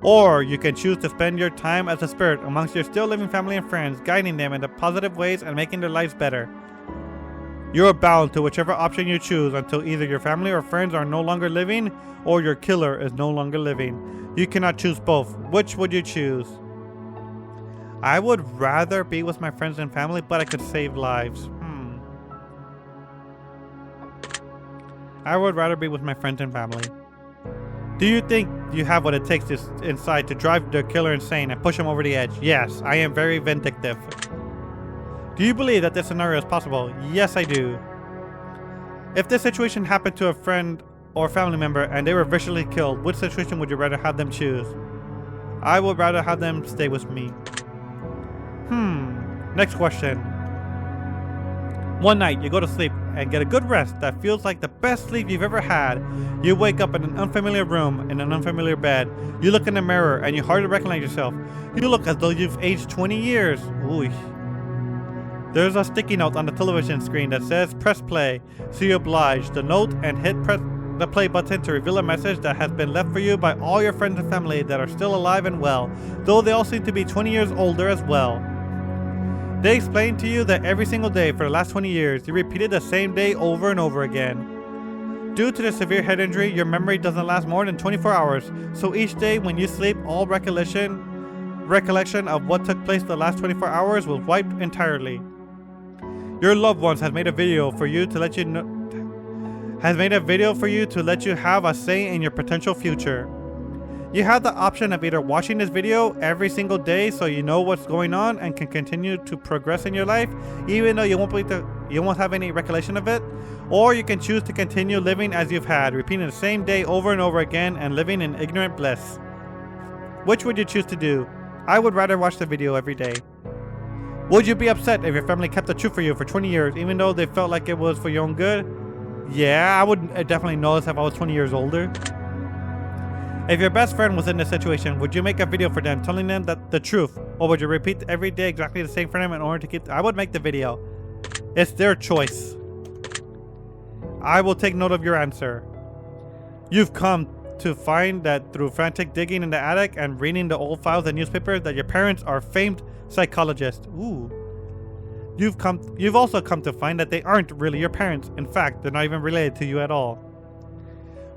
Or you can choose to spend your time as a spirit amongst your still living family and friends, guiding them in the positive ways and making their lives better. You are bound to whichever option you choose until either your family or friends are no longer living or your killer is no longer living. You cannot choose both. Which would you choose? I would rather be with my friends and family, but I could save lives. I would rather be with my friends and family. Do you think you have what it takes inside to drive the killer insane and push him over the edge? Yes, I am very vindictive. Do you believe that this scenario is possible? Yes, I do. If this situation happened to a friend or family member and they were viciously killed, which situation would you rather have them choose? I would rather have them stay with me. Next question. One night, you go to sleep and get a good rest that feels like the best sleep you've ever had. You wake up in an unfamiliar room, in an unfamiliar bed. You look in the mirror and you hardly recognize yourself. You look as though you've aged 20 years. Ooh. There's a sticky note on the television screen that says press play. So you oblige the note and press the play button to reveal a message that has been left for you by all your friends and family that are still alive and well, though they all seem to be 20 years older as well. They explain to you that every single day for the last 20 years, you repeated the same day over and over again. Due to the severe head injury, your memory doesn't last more than 24 hours, so each day when you sleep, all recollection of what took place the last 24 hours was wiped entirely. Your loved ones has made a video for you to let you have a say in your potential future. You have the option of either watching this video every single day so you know what's going on and can continue to progress in your life even though you won't have any recollection of it, or you can choose to continue living as you've had, repeating the same day over and over again and living in ignorant bliss. Which would you choose to do? I would rather watch the video every day. Would you be upset if your family kept the truth for you for 20 years even though they felt like it was for your own good? Yeah, I would definitely notice if I was 20 years older. If your best friend was in this situation, would you make a video for them telling them that the truth? Or would you repeat every day exactly the same for them in order to keep... I would make the video. It's their choice. I will take note of your answer. You've come to find that through frantic digging in the attic and reading the old files and newspapers that your parents are famed psychologists. Ooh. You've also come to find that they aren't really your parents. In fact, they're not even related to you at all.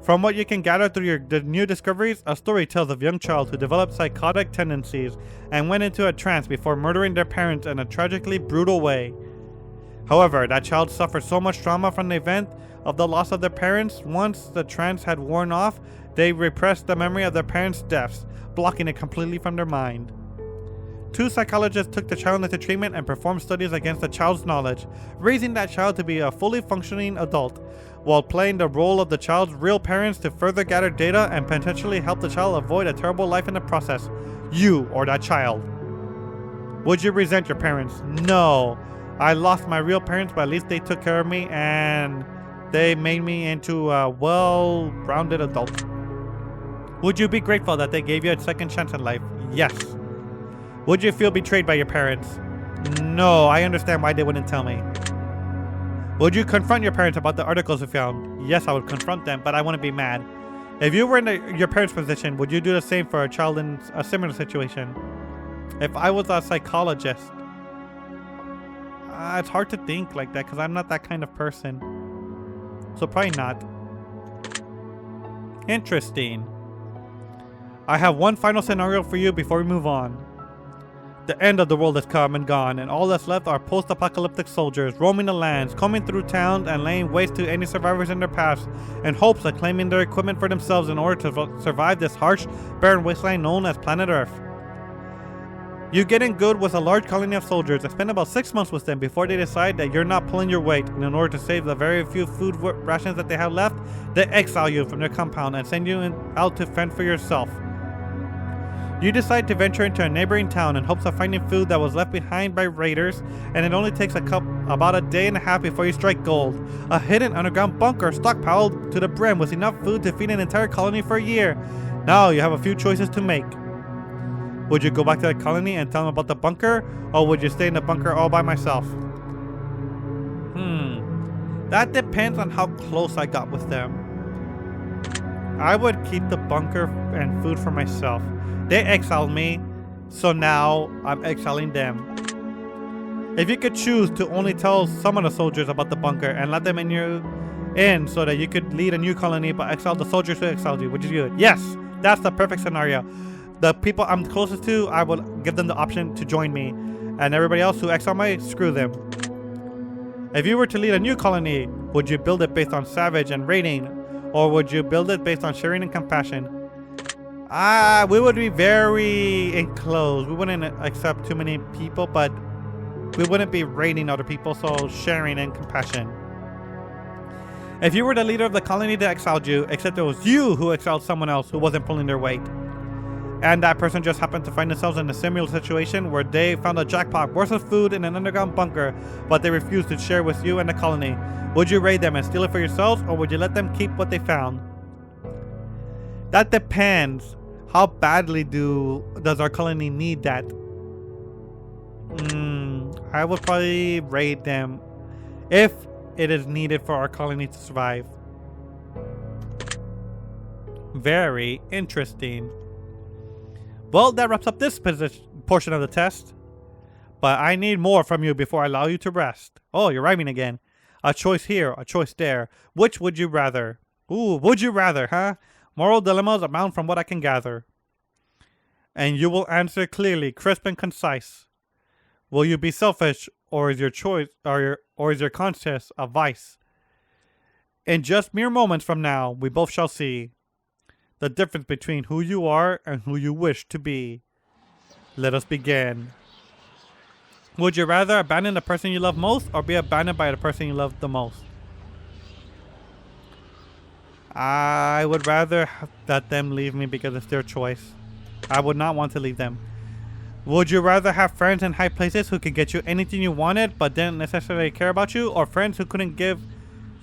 From what you can gather through the new discoveries, a story tells of a young child who developed psychotic tendencies and went into a trance before murdering their parents in a tragically brutal way. However, that child suffered so much trauma from the event of the loss of their parents. Once the trance had worn off, they repressed the memory of their parents' deaths, blocking it completely from their mind. 2 psychologists took the child into treatment and performed studies against the child's knowledge, raising that child to be a fully functioning adult, while playing the role of the child's real parents to further gather data and potentially help the child avoid a terrible life in the process. You or that child. Would you resent your parents? No. I lost my real parents, but at least they took care of me and they made me into a well-rounded adult. Would you be grateful that they gave you a second chance in life? Yes. Would you feel betrayed by your parents? No, I understand why they wouldn't tell me. Would you confront your parents about the articles you found? Yes, I would confront them, but I wouldn't be mad. If you were in your parents' position, would you do the same for a child in a similar situation? If I was a psychologist, it's hard to think like that because I'm not that kind of person. So probably not. Interesting. I have one final scenario for you before we move on. The end of the world has come and gone, and all that's left are post-apocalyptic soldiers roaming the lands, combing through towns, and laying waste to any survivors in their paths, in hopes of claiming their equipment for themselves in order to survive this harsh, barren wasteland known as planet Earth. You get in good with a large colony of soldiers and spend about 6 months with them before they decide that you're not pulling your weight, and in order to save the very few food rations that they have left, they exile you from their compound and send you out to fend for yourself. You decide to venture into a neighboring town in hopes of finding food that was left behind by raiders, and it only takes about a day and a half before you strike gold. A hidden underground bunker stockpiled to the brim with enough food to feed an entire colony for a year. Now you have a few choices to make. Would you go back to the colony and tell them about the bunker, or would you stay in the bunker all by myself? That depends on how close I got with them. I would keep the bunker and food for myself. They exiled me, so now I'm exiling them. If you could choose to only tell some of the soldiers about the bunker and let them in so that you could lead a new colony but exile the soldiers who exiled you, would you do it? Yes, that's the perfect scenario. The people I'm closest to, I would give them the option to join me, and everybody else who exiled me, screw them. If you were to lead a new colony, would you build it based on savage and raiding, or would you build it based on sharing and compassion? We would be very enclosed. We wouldn't accept too many people, but we wouldn't be raiding other people, so sharing and compassion. If you were the leader of the colony that exiled you, except it was you who exiled someone else who wasn't pulling their weight, and that person just happened to find themselves in a similar situation where they found a jackpot worth of food in an underground bunker, but they refused to share with you and the colony, would you raid them and steal it for yourselves, or would you let them keep what they found? That depends. How badly does our colony need that? I would probably raid them if it is needed for our colony to survive. Very interesting. Well, that wraps up this portion of the test. But I need more from you before I allow you to rest. Oh, you're rhyming again. A choice here, a choice there. Which would you rather? Ooh, would you rather, huh? Moral dilemmas abound from what I can gather. And you will answer clearly, crisp and concise. Will you be selfish, or is your choice, or is your conscience a vice? In just mere moments from now, we both shall see the difference between who you are and who you wish to be. Let us begin. Would you rather abandon the person you love most, or be abandoned by the person you love the most? I would rather let them leave me because it's their choice. I would not want to leave them. Would you rather have friends in high places who could get you anything you wanted but didn't necessarily care about you, or friends who couldn't give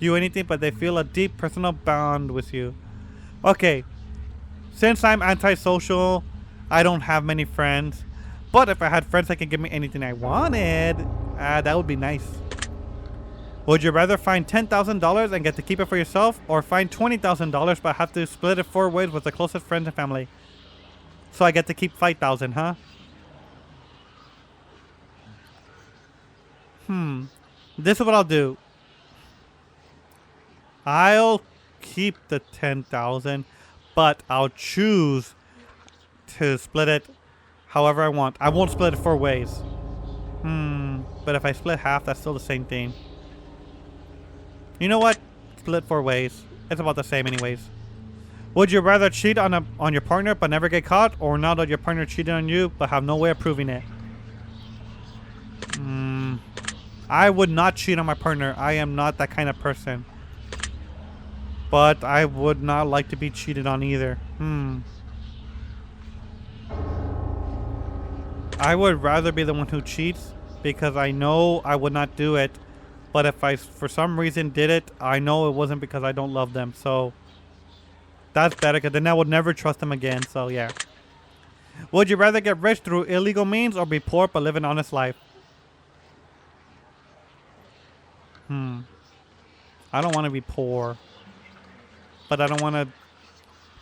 you anything but they feel a deep personal bond with you? Okay. Since I'm antisocial, I don't have many friends. But if I had friends that could give me anything I wanted, that would be nice. Would you rather find $10,000 and get to keep it for yourself, or find $20,000 but have to split it 4 ways with the closest friends and family? So I get to keep 5,000, huh? This is what I'll do. I'll keep the 10,000, but I'll choose to split it however I want. I won't split it 4 ways. But if I split half, that's still the same thing. You know what? Split 4 ways. It's about the same anyways. Would you rather cheat on your partner but never get caught, or not let your partner cheated on you but have no way of proving it? I would not cheat on my partner. I am not that kind of person. But I would not like to be cheated on either. I would rather be the one who cheats, because I know I would not do it. But if I, for some reason, did it, I know it wasn't because I don't love them. So that's better, because then I would never trust them again. So yeah. Would you rather get rich through illegal means, or be poor but live an honest life? I don't want to be poor. But I don't want to...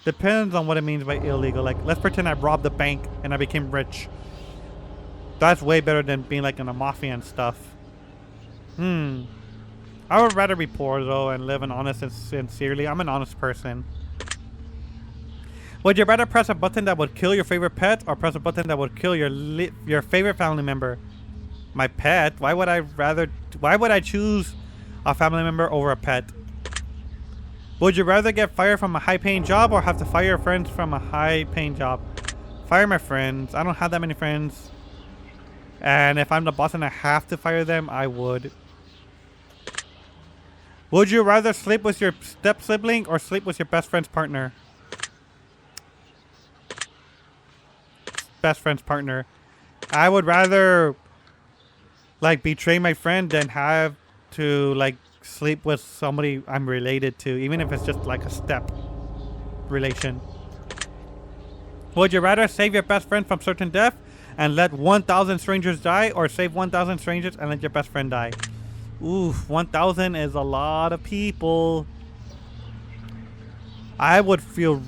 Depends on what it means by illegal. Like, let's pretend I robbed a bank and I became rich. That's way better than being like in a mafia and stuff. I would rather be poor though and live an honest and sincerely. I'm an honest person. Would you rather press a button that would kill your favorite pet, or press a button that would kill your favorite family member? My pet? Why would I choose a family member over a pet? Would you rather get fired from a high-paying job, or have to fire your friends from a high-paying job? Fire my friends. I don't have that many friends. And if I'm the boss and I have to fire them, I would. Would you rather sleep with your step-sibling or sleep with your best friend's partner? Best friend's partner. I would rather, like, betray my friend than have to, like, sleep with somebody I'm related to, even if it's just like a step relation. Would you rather save your best friend from certain death and let 1,000 strangers die, or save 1,000 strangers and let your best friend die? Oof, 1,000 is a lot of people. I would feel...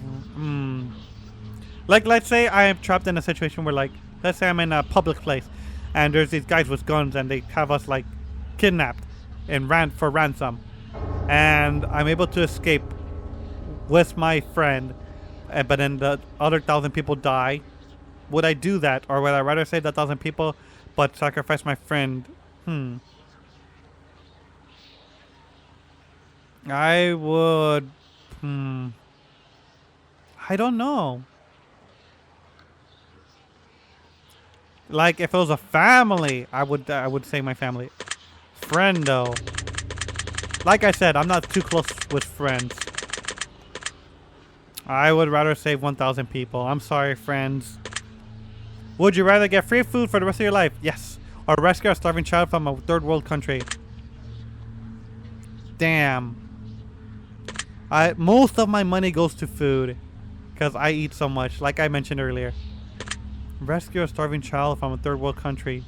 Like, let's say I am trapped in a situation where, like, let's say I'm in a public place and there's these guys with guns and they have us, like, kidnapped and for ransom. And I'm able to escape with my friend, but then the other 1,000 people die. Would I do that, or would I rather save the 1,000 people but sacrifice my friend? I would... I don't know. Like, if it was a family, I would save my family. Friend, though. Like I said, I'm not too close with friends. I would rather save 1,000 people. I'm sorry, friends. Would you rather get free food for the rest of your life? Yes. Or rescue a starving child from a third world country? Damn. Most of my money goes to food, because I eat so much, like I mentioned earlier. Rescue a starving child from a third world country.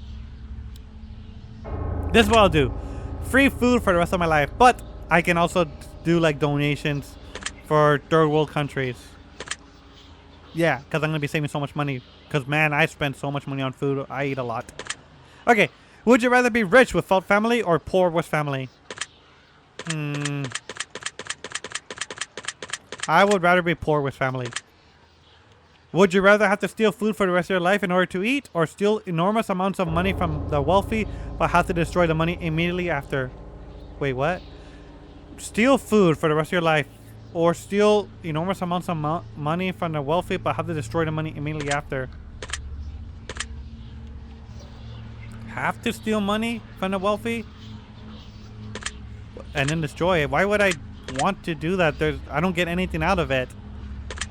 This is what I'll do. Free food for the rest of my life, but I can also do like donations for third world countries. Yeah, because I'm going to be saving so much money. Because, man, I spend so much money on food. I eat a lot. Okay. Would you rather be rich without family, or poor with family? I would rather be poor with family. Would you rather have to steal food for the rest of your life in order to eat, or steal enormous amounts of money from the wealthy but have to destroy the money immediately after? Wait, what? Steal food for the rest of your life, or steal enormous amounts of money from the wealthy but have to destroy the money immediately after? Have to steal money from the wealthy and then destroy it? Why would I want to do that? I don't get anything out of it.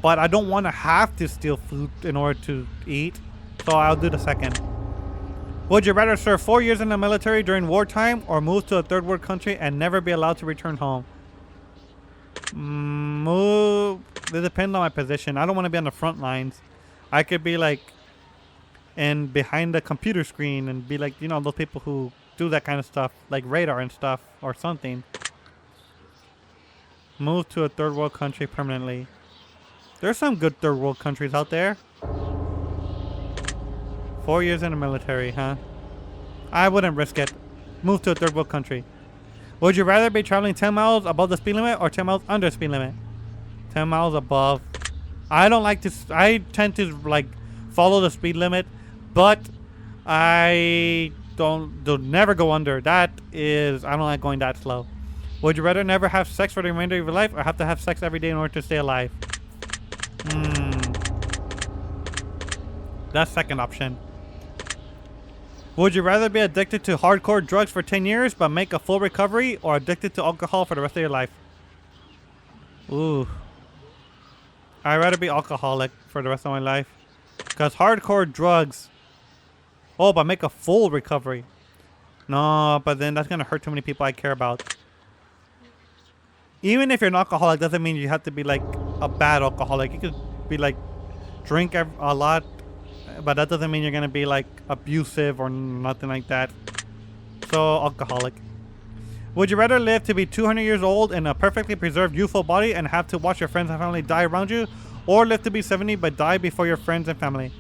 But I don't want to have to steal food in order to eat, so I'll do the second. Would you rather serve 4 years in the military during wartime, or move to a third world country and never be allowed to return home? It depends on my position. I don't want to be on the front lines. I could be like behind the computer screen and be like, you know, those people who do that kind of stuff, like radar and stuff or something. Move to a third world country permanently. There's some good third world countries out there. 4 years in the military, huh? I wouldn't risk it. Move to a third world country. Would you rather be traveling 10 miles above the speed limit or 10 miles under the speed limit? 10 miles above. I don't like to... I tend to, like, follow the speed limit, but I don't never go under. That is... I don't like going that slow. Would you rather never have sex for the remainder of your life or have to have sex every day in order to stay alive? That's second option. Would you rather be addicted to hardcore drugs for 10 years but make a full recovery or addicted to alcohol for the rest of your life? Ooh. I'd rather be alcoholic for the rest of my life. Because hardcore drugs... Oh, but make a full recovery. No, but then that's going to hurt too many people I care about. Even if you're an alcoholic, doesn't mean you have to be like a bad alcoholic. You could be like drink a lot, but that doesn't mean you're going to be like abusive or nothing like that. So, alcoholic. Would you rather live to be 200 years old in a perfectly preserved youthful body and have to watch your friends and family die around you? Or live to be 70 but die before your friends and family?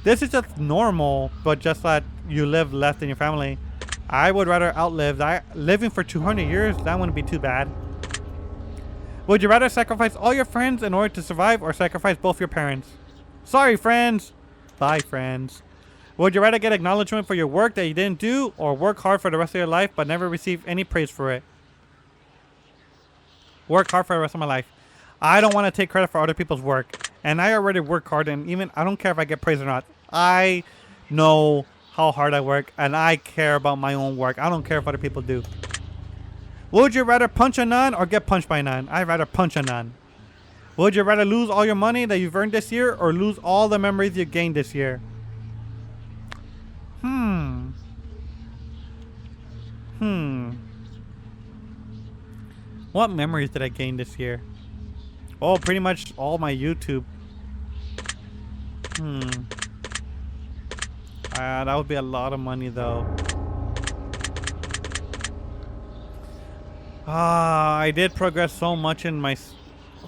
This is just normal, but just that you live less than your family. I would rather outlive that. Living for 200 years, that wouldn't be too bad. Would you rather sacrifice all your friends in order to survive or sacrifice both your parents? Sorry, friends. Bye, friends. Would you rather get acknowledgement for your work that you didn't do or work hard for the rest of your life but never receive any praise for it? Work hard for the rest of my life. I don't want to take credit for other people's work. And I already work hard, and even I don't care if I get praise or not. I know how hard I work and I care about my own work. I don't care if other people do. Would you rather punch a nun or get punched by a nun? I'd rather punch a nun. Would you rather lose all your money that you've earned this year or lose all the memories you gained this year? What memories did I gain this year? Oh, pretty much all my YouTube. That would be a lot of money though. I did progress so much in my...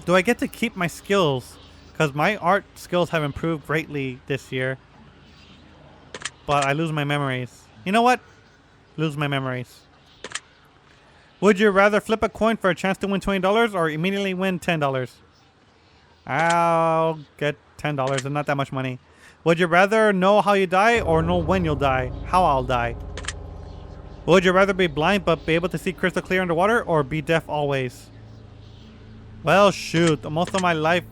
Do I get to keep my skills? Because my art skills have improved greatly this year. But I lose my memories. You know what? Lose my memories. Would you rather flip a coin for a chance to win $20 or immediately win $10? I'll get $10 and not that much money. Would you rather know how you die or know when you'll die? How I'll die? Would you rather be blind but be able to see crystal clear underwater or be deaf always? Well, shoot. Most of my life,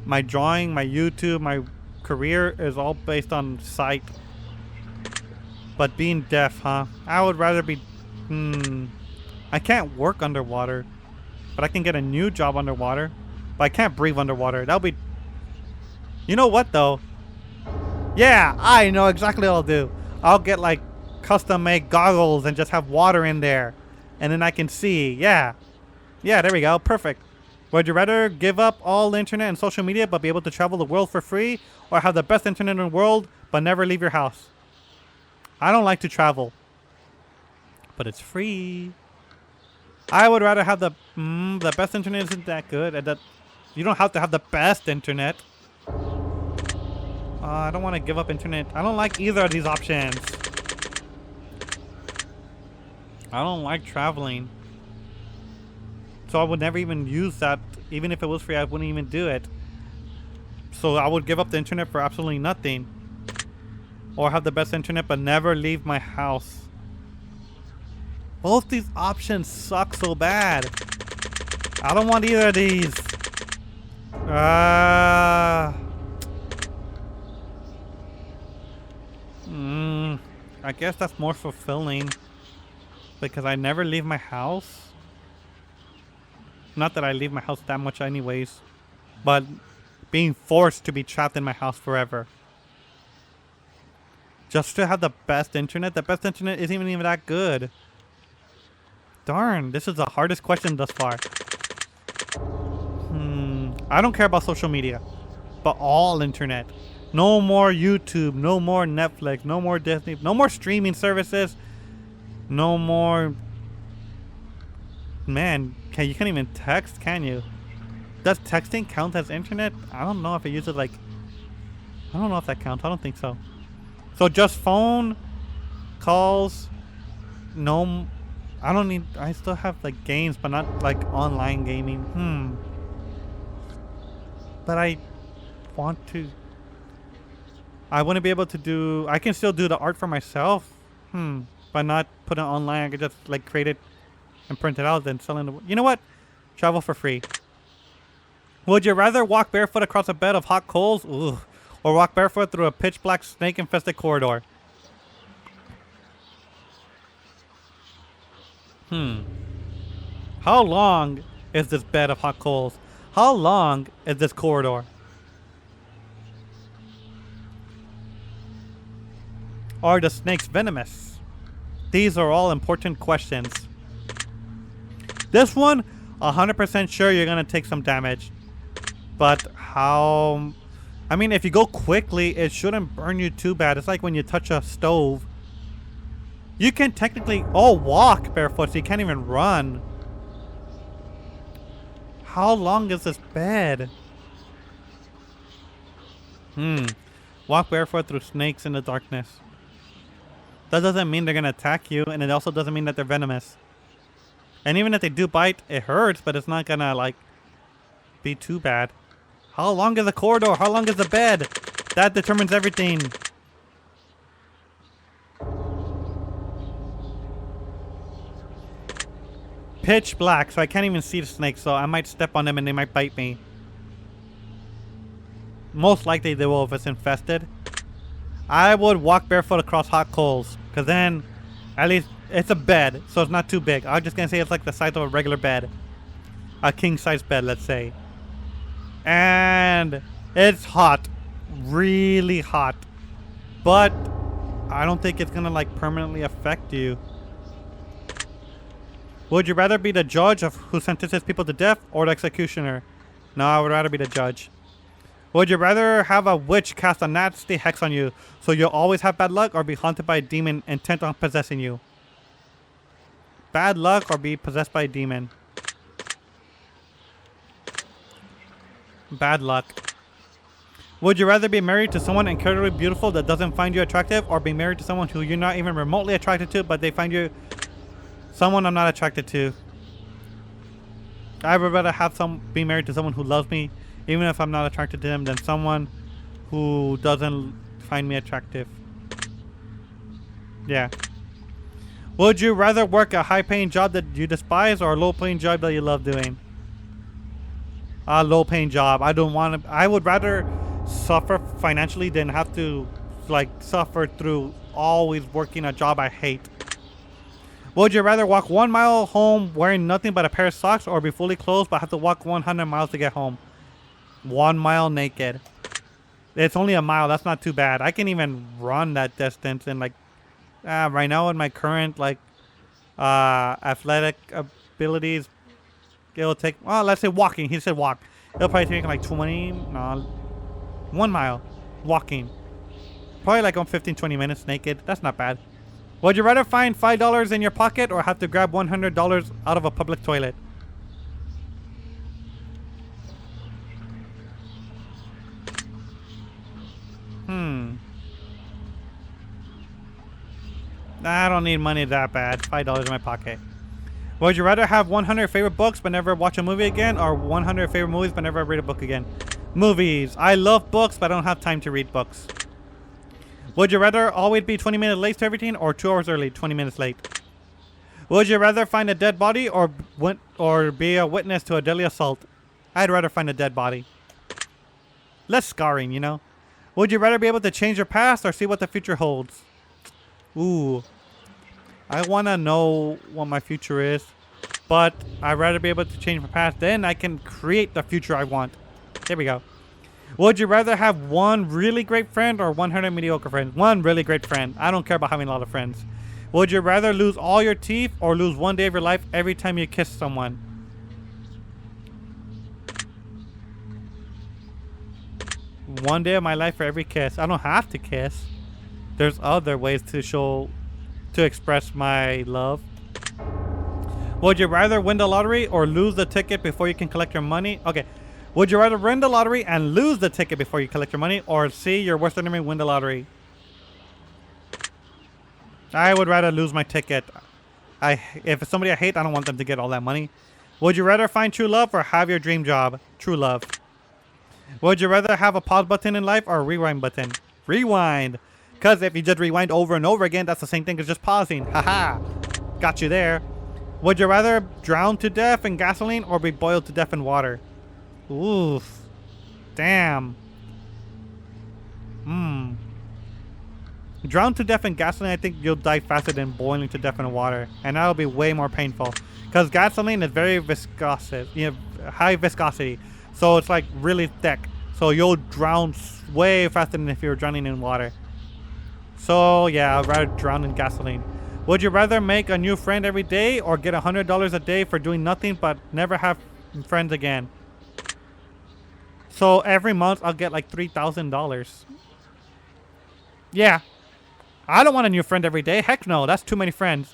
my drawing, my YouTube, my career is all based on sight. But being deaf, huh? I would rather be... I can't work underwater, but I can get a new job underwater. But I can't breathe underwater. That'll be... You know what, though? Yeah, I know exactly what I'll do. I'll get, like, custom-made goggles and just have water in there. And then I can see. Yeah. Yeah, there we go. Perfect. Would you rather give up all the internet and social media but be able to travel the world for free? Or have the best internet in the world but never leave your house? I don't like to travel. But it's free. I would rather have the best internet isn't that good. You don't have to have the best internet. I don't want to give up internet. I don't like either of these options. I don't like traveling. So I would never even use that. Even if it was free, I wouldn't even do it. So I would give up the internet for absolutely nothing. Or have the best internet but never leave my house. Both these options suck so bad. I don't want either of these. I guess that's more fulfilling. Because I never leave my house. Not that I leave my house that much anyways. But being forced to be trapped in my house forever. Just to have the best internet? The best internet isn't even that good. Darn, this is the hardest question thus far. I don't care about social media, but all internet. No more YouTube, no more Netflix, no more Disney, no more streaming services, no more. Man, you can't even text, can you? Does texting count as internet? I don't know if it uses like. I don't know if that counts. I don't think so. So just phone calls. No, I don't need. I still have like games, but not like online gaming. But I want to. I wouldn't be able to do. I can still do the art for myself. But not put it online. I could just like create it and print it out, then sell it. You know what? Travel for free. Would you rather walk barefoot across a bed of hot coals, or walk barefoot through a pitch black snake-infested corridor? How long is this bed of hot coals? How long is this corridor? Are the snakes venomous? These are all important questions. This one, 100% sure you're gonna take some damage. But how... I mean, if you go quickly, it shouldn't burn you too bad. It's like when you touch a stove. You can technically walk barefoot, so you can't even run. How long is this bed? Walk barefoot through snakes in the darkness. That doesn't mean they're gonna attack you, and it also doesn't mean that they're venomous. And even if they do bite, it hurts, but it's not gonna like be too bad. How long is the corridor? How long is the bed? That determines everything. Pitch black, so I can't even see the snakes, so I might step on them and they might bite me. Most likely they will if it's infested. I would walk barefoot across hot coals, because then at least it's a bed, so it's not too big. I'm just gonna say it's like the size of a regular bed. A king size bed, let's say. And it's hot. Really hot. But I don't think it's gonna like permanently affect you. Would you rather be the judge of who sentences people to death or the executioner? No, I would rather be the judge. Would you rather have a witch cast a nasty hex on you so you'll always have bad luck, or be haunted by a demon intent on possessing you? Bad luck or be possessed by a demon? Bad luck. Would you rather be married to someone incredibly beautiful that doesn't find you attractive, or be married to someone who you're not even remotely attracted to, but they find you someone I'm not attracted to? I would rather be married to someone who loves me, even if I'm not attracted to them, than someone who doesn't find me attractive. Yeah. Would you rather work a high-paying job that you despise, or a low-paying job that you love doing? A low-paying job. I would rather suffer financially than have to like suffer through always working a job I hate. Would you rather walk 1 mile home wearing nothing but a pair of socks, or be fully clothed but have to walk 100 miles to get home? 1 mile naked. It's only a mile. That's not too bad. I can even run that distance, and like right now in my current like athletic abilities, it'll take, well, let's say walking. He said walk. It'll probably take like 1 mile walking. Probably like on 15-20 minutes naked. That's not bad. Would you rather find $5 in your pocket, or have to grab $100 out of a public toilet? I don't need money that bad. $5 in my pocket. Would you rather have 100 favorite books but never watch a movie again, or 100 favorite movies but never read a book again? Movies. I love books, but I don't have time to read books. Would you rather always be 20 minutes late to everything, or 2 hours early, 20 minutes late? Would you rather find a dead body, or be a witness to a deadly assault? I'd rather find a dead body. Less scarring, you know? Would you rather be able to change your past, or see what the future holds? Ooh. I want to know what my future is, but I'd rather be able to change my past. Then I can create the future I want. There we go. Would you rather have one really great friend, or 100 mediocre friends? One really great friend. I don't care about having a lot of friends. Would you rather lose all your teeth, or lose 1 day of your life every time you kiss someone? 1 day of my life for every kiss. I don't have to kiss. There's other ways to express my love. Would you rather win the lottery or lose the ticket before you can collect your money? Okay. Would you rather win the lottery and lose the ticket before you collect your money, or see your worst enemy win the lottery? I would rather lose my ticket. If it's somebody I hate, I don't want them to get all that money. Would you rather find true love or have your dream job? True love. Would you rather have a pause button in life or a rewind button? Rewind. Because if you just rewind over and over again, that's the same thing as just pausing. Haha. Got you there. Would you rather drown to death in gasoline or be boiled to death in water? Oof. Damn. Drown to death in gasoline, I think you'll die faster than boiling to death in water. And that'll be way more painful. Because gasoline is very viscous. High viscosity. So it's like really thick. So you'll drown way faster than if you were drowning in water. So yeah, I'd rather drown in gasoline. Would you rather make a new friend every day or get $100 a day for doing nothing but never have friends again? So every month I'll get like $3,000. Yeah. I don't want a new friend every day. Heck no, that's too many friends.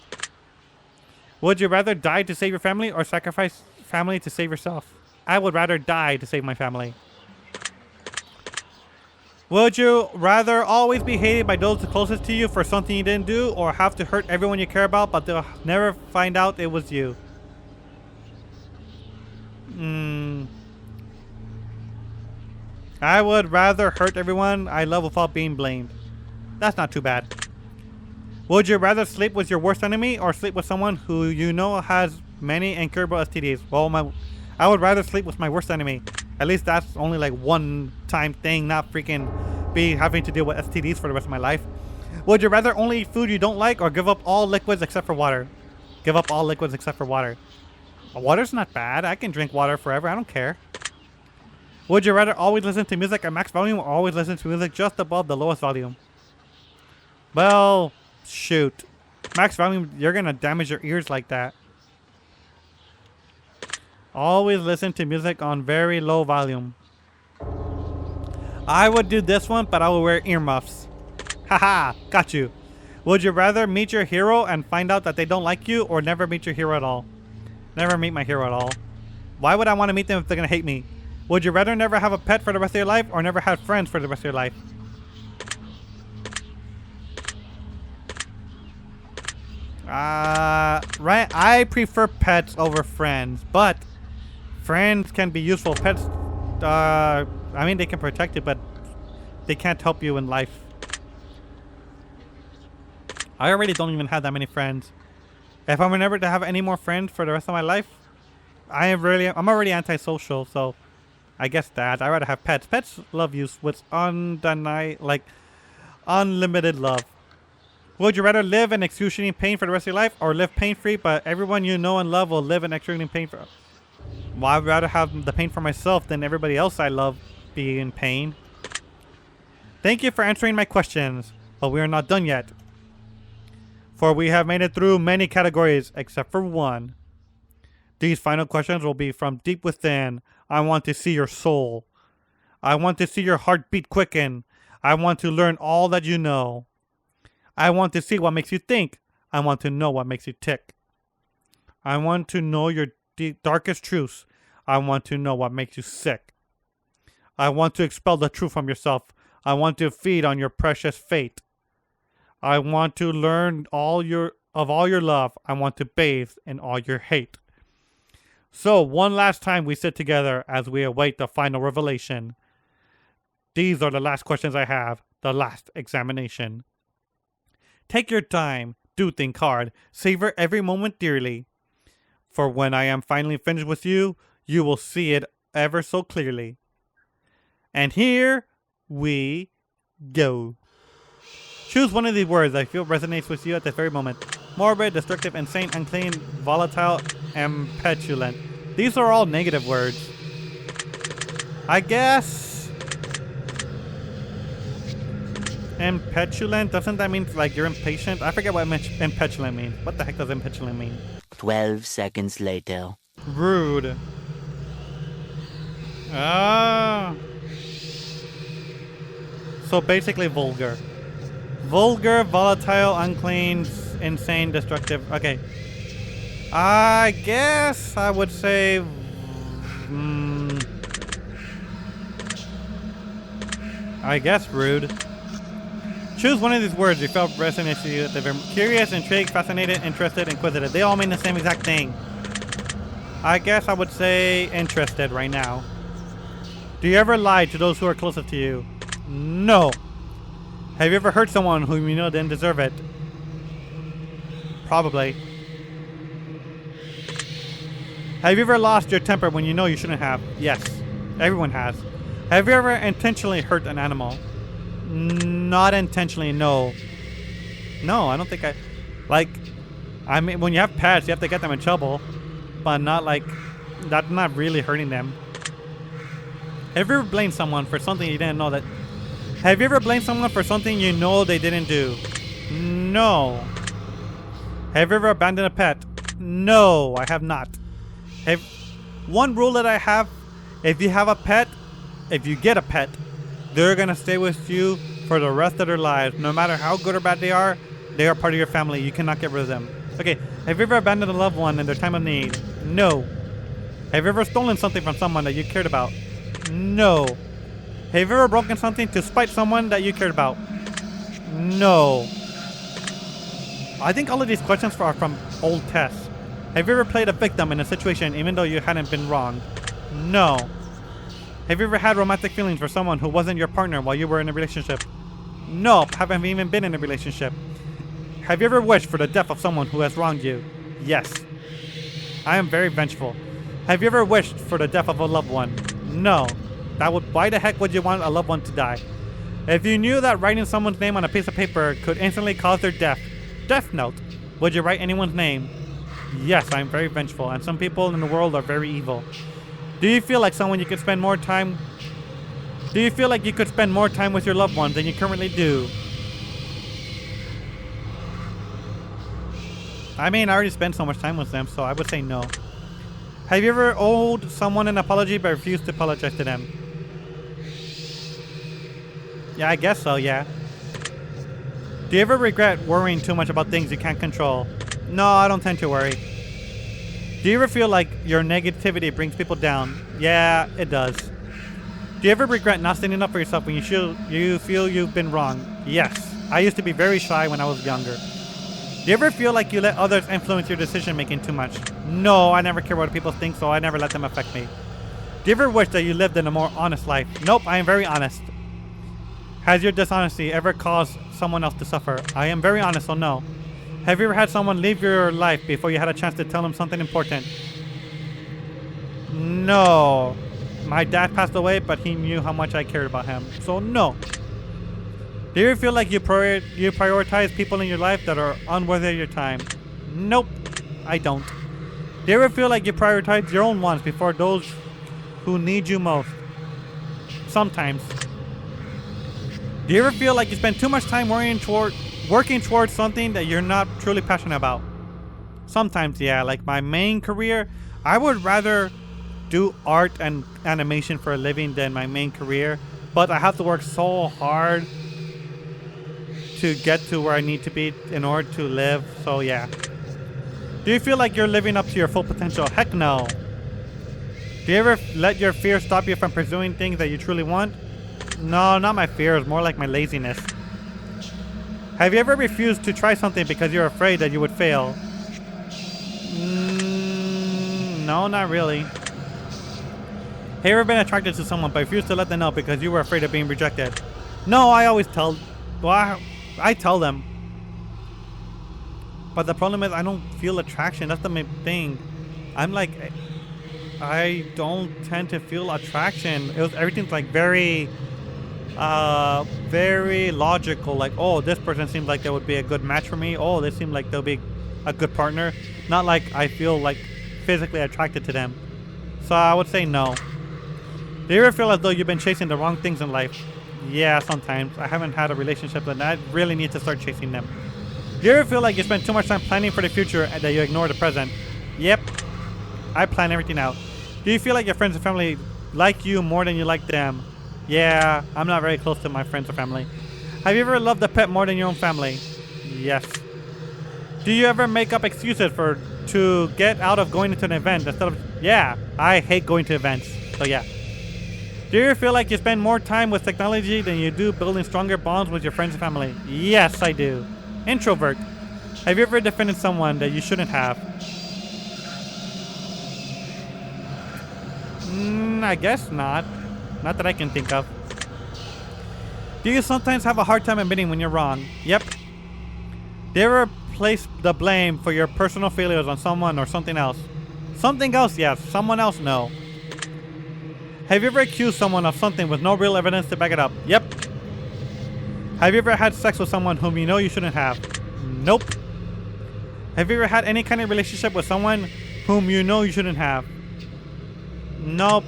Would you rather die to save your family or sacrifice family to save yourself? I would rather die to save my family. Would you rather always be hated by those closest to you for something you didn't do, or have to hurt everyone you care about but they'll never find out it was you? I would rather hurt everyone I love without being blamed. That's not too bad. Would you rather sleep with your worst enemy or sleep with someone who you know has many incurable STDs? Well, I would rather sleep with my worst enemy. At least that's only like one-time thing, not freaking be having to deal with STDs for the rest of my life. Would you rather only eat food you don't like or give up all liquids except for water? Give up all liquids except for water. Water's not bad. I can drink water forever. I don't care. Would you rather always listen to music at max volume or always listen to music just above the lowest volume? Well, shoot. Max volume, you're going to damage your ears like that. Always listen to music on very low volume. I would do this one, but I would wear earmuffs. Haha, got you. Would you rather meet your hero and find out that they don't like you, or never meet your hero at all? Never meet my hero at all. Why would I want to meet them if they're going to hate me? Would you rather never have a pet for the rest of your life, or never have friends for the rest of your life? Right. I prefer pets over friends, but friends can be useful. Pets, I mean, they can protect you, but they can't help you in life. I already don't even have that many friends. If I'm never to have any more friends for the rest of my life, I'm already antisocial, so I guess that. I'd rather have pets. Pets love you with unlimited love. Would you rather live in excruciating pain for the rest of your life, or live pain-free, but everyone you know and love will live in excruciating pain for... Well, I'd rather have the pain for myself than everybody else I love be in pain. Thank you for answering my questions, but we are not done yet. For we have made it through many categories, except for one. These final questions will be from deep within. I want to see your soul. I want to see your heartbeat quicken. I want to learn all that you know. I want to see what makes you think. I want to know what makes you tick. I want to know your darkest truths. I want to know what makes you sick. I want to expel the truth from yourself. I want to feed on your precious fate. I want to learn all your love. I want to bathe in all your hate. So, one last time we sit together as we await the final revelation. These are the last questions I have. The last examination. Take your time. Do think hard. Savor every moment dearly. For when I am finally finished with you, you will see it ever so clearly. And here we go. Choose one of these words I feel resonates with you at this very moment. Morbid, destructive, insane, unclean, volatile, and petulant. These are all negative words. I guess... Impetulant? Doesn't that mean like you're impatient? I forget what impetulant means. What the heck does impetulant mean? 12 seconds later. Rude. Ah. So basically vulgar. Vulgar, volatile, unclean, insane, destructive. Okay. I guess I would say... I guess rude. Choose one of these words you felt resonates with you. They're curious, intrigued, fascinated, interested, inquisitive. They all mean the same exact thing. I guess I would say interested right now. Do you ever lie to those who are closest to you? No. Have you ever hurt someone whom you know didn't deserve it? Probably. Have you ever lost your temper when you know you shouldn't have? Yes. Everyone has. Have you ever intentionally hurt an animal? Not intentionally, no. No, I don't think I... Like, I mean, when you have pets, you have to get them in trouble. But not like... That's not really hurting them. Have you ever blamed someone for something you didn't know that... Have you ever blamed someone for something you know they didn't do? No. Have you ever abandoned a pet? No, I have not. One rule that I have, if you have a pet, if you get a pet, they're gonna stay with you for the rest of their lives. No matter how good or bad they are part of your family. You cannot get rid of them. Okay, have you ever abandoned a loved one in their time of need? No. Have you ever stolen something from someone that you cared about? No. Have you ever broken something to spite someone that you cared about? No. I think all of these questions are from old tests. Have you ever played a victim in a situation even though you hadn't been wronged? No. Have you ever had romantic feelings for someone who wasn't your partner while you were in a relationship? No, haven't even been in a relationship. Have you ever wished for the death of someone who has wronged you? Yes. I am very vengeful. Have you ever wished for the death of a loved one? No. Why the heck would you want a loved one to die? If you knew that writing someone's name on a piece of paper could instantly cause their death note, would you write anyone's name? Yes, I am very vengeful, and some people in the world are very evil. Do you feel like you could spend more time with your loved ones than you currently do? I mean, I already spend so much time with them, so I would say no. Have you ever owed someone an apology but refused to apologize to them? Yeah, I guess so, yeah. Do you ever regret worrying too much about things you can't control? No, I don't tend to worry. Do you ever feel like your negativity brings people down? Yeah, it does. Do you ever regret not standing up for yourself when you feel you've been wrong? Yes. I used to be very shy when I was younger. Do you ever feel like you let others influence your decision making too much? No, I never care what people think, so I never let them affect me. Do you ever wish that you lived in a more honest life? Nope, I am very honest. Has your dishonesty ever caused someone else to suffer? I am very honest, so no. Have you ever had someone leave your life before you had a chance to tell them something important? No. My dad passed away, but he knew how much I cared about him, so no. Do you ever feel like you prioritize people in your life that are unworthy of your time? Nope, I don't. Do you ever feel like you prioritize your own wants before those who need you most? Sometimes. Do you ever feel like you spend too much time working towards something that you're not truly passionate about? Sometimes, yeah. Like my main career, I would rather do art and animation for a living than my main career, but I have to work so hard to get to where I need to be in order to live, so yeah. Do you feel like you're living up to your full potential? Heck no. Do you ever let your fear stop you from pursuing things that you truly want? No, not my fears, more like my laziness. Have you ever refused to try something because you're afraid that you would fail? No, not really. Have you ever been attracted to someone but refused to let them know because you were afraid of being rejected? No, I always tell... Well, I tell them. But the problem is I don't feel attraction. That's the main thing. I'm like... I don't tend to feel attraction. Everything's like very logical. Like, oh, this person seems like they would be a good match for me. Oh, they seem like they'll be a good partner. Not like I feel like physically attracted to them. So I would say no. Do you ever feel as though you've been chasing the wrong things in life? Yeah, sometimes. I haven't had a relationship and I really need to start chasing them. Do you ever feel like you spend too much time planning for the future and that you ignore the present? Yep. I plan everything out. Do you feel like your friends and family like you more than you like them? Yeah, I'm not very close to my friends or family. Have you ever loved a pet more than your own family? Yes. Do you ever make up excuses to get out of going to an event instead of... Yeah, I hate going to events. So yeah. Do you ever feel like you spend more time with technology than you do building stronger bonds with your friends and family? Yes, I do. Introvert. Have you ever defended someone that you shouldn't have? I guess not. Not that I can think of. Do you sometimes have a hard time admitting when you're wrong? Yep. Do you ever place the blame for your personal failures on someone or something else? Something else, yes. Someone else, no. Have you ever accused someone of something with no real evidence to back it up? Yep. Have you ever had sex with someone whom you know you shouldn't have? Nope. Have you ever had any kind of relationship with someone whom you know you shouldn't have? Nope.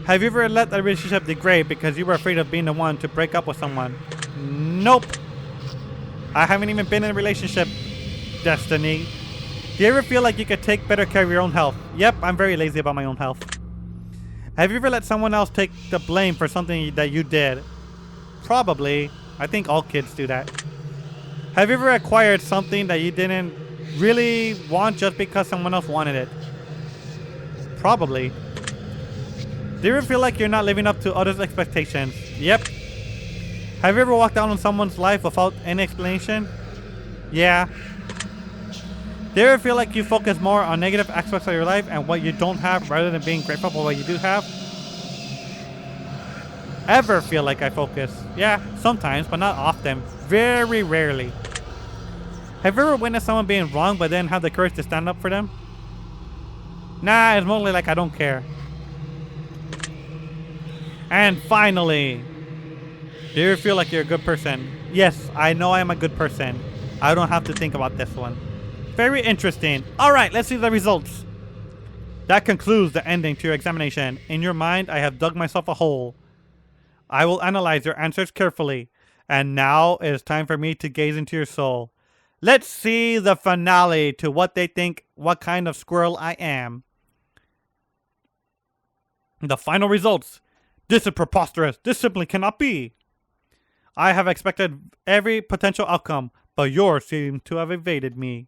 Have you ever let a relationship degrade because you were afraid of being the one to break up with someone? Nope. I haven't even been in a relationship, Destiny. Do you ever feel like you could take better care of your own health? Yep, I'm very lazy about my own health. Have you ever let someone else take the blame for something that you did? Probably. I think all kids do that. Have you ever acquired something that you didn't really want just because someone else wanted it? Probably. Do you ever feel like you're not living up to others' expectations? Yep. Have you ever walked out on someone's life without any explanation? Yeah. Do you ever feel like you focus more on negative aspects of your life and what you don't have rather than being grateful for what you do have? Ever feel like I focus? Yeah, sometimes, but not often. Very rarely. Have you ever witnessed someone being wrong but then have the courage to stand up for them? Nah, it's mostly like I don't care. And finally, do you ever feel like you're a good person? Yes, I know I am a good person. I don't have to think about this one. Very interesting. Alright, let's see the results. That concludes the ending to your examination. In your mind, I have dug myself a hole. I will analyze your answers carefully. And now it is time for me to gaze into your soul. Let's see the finale to what they think what kind of squirrel I am. The final results. This is preposterous. This simply cannot be. I have expected every potential outcome, but yours seem to have evaded me.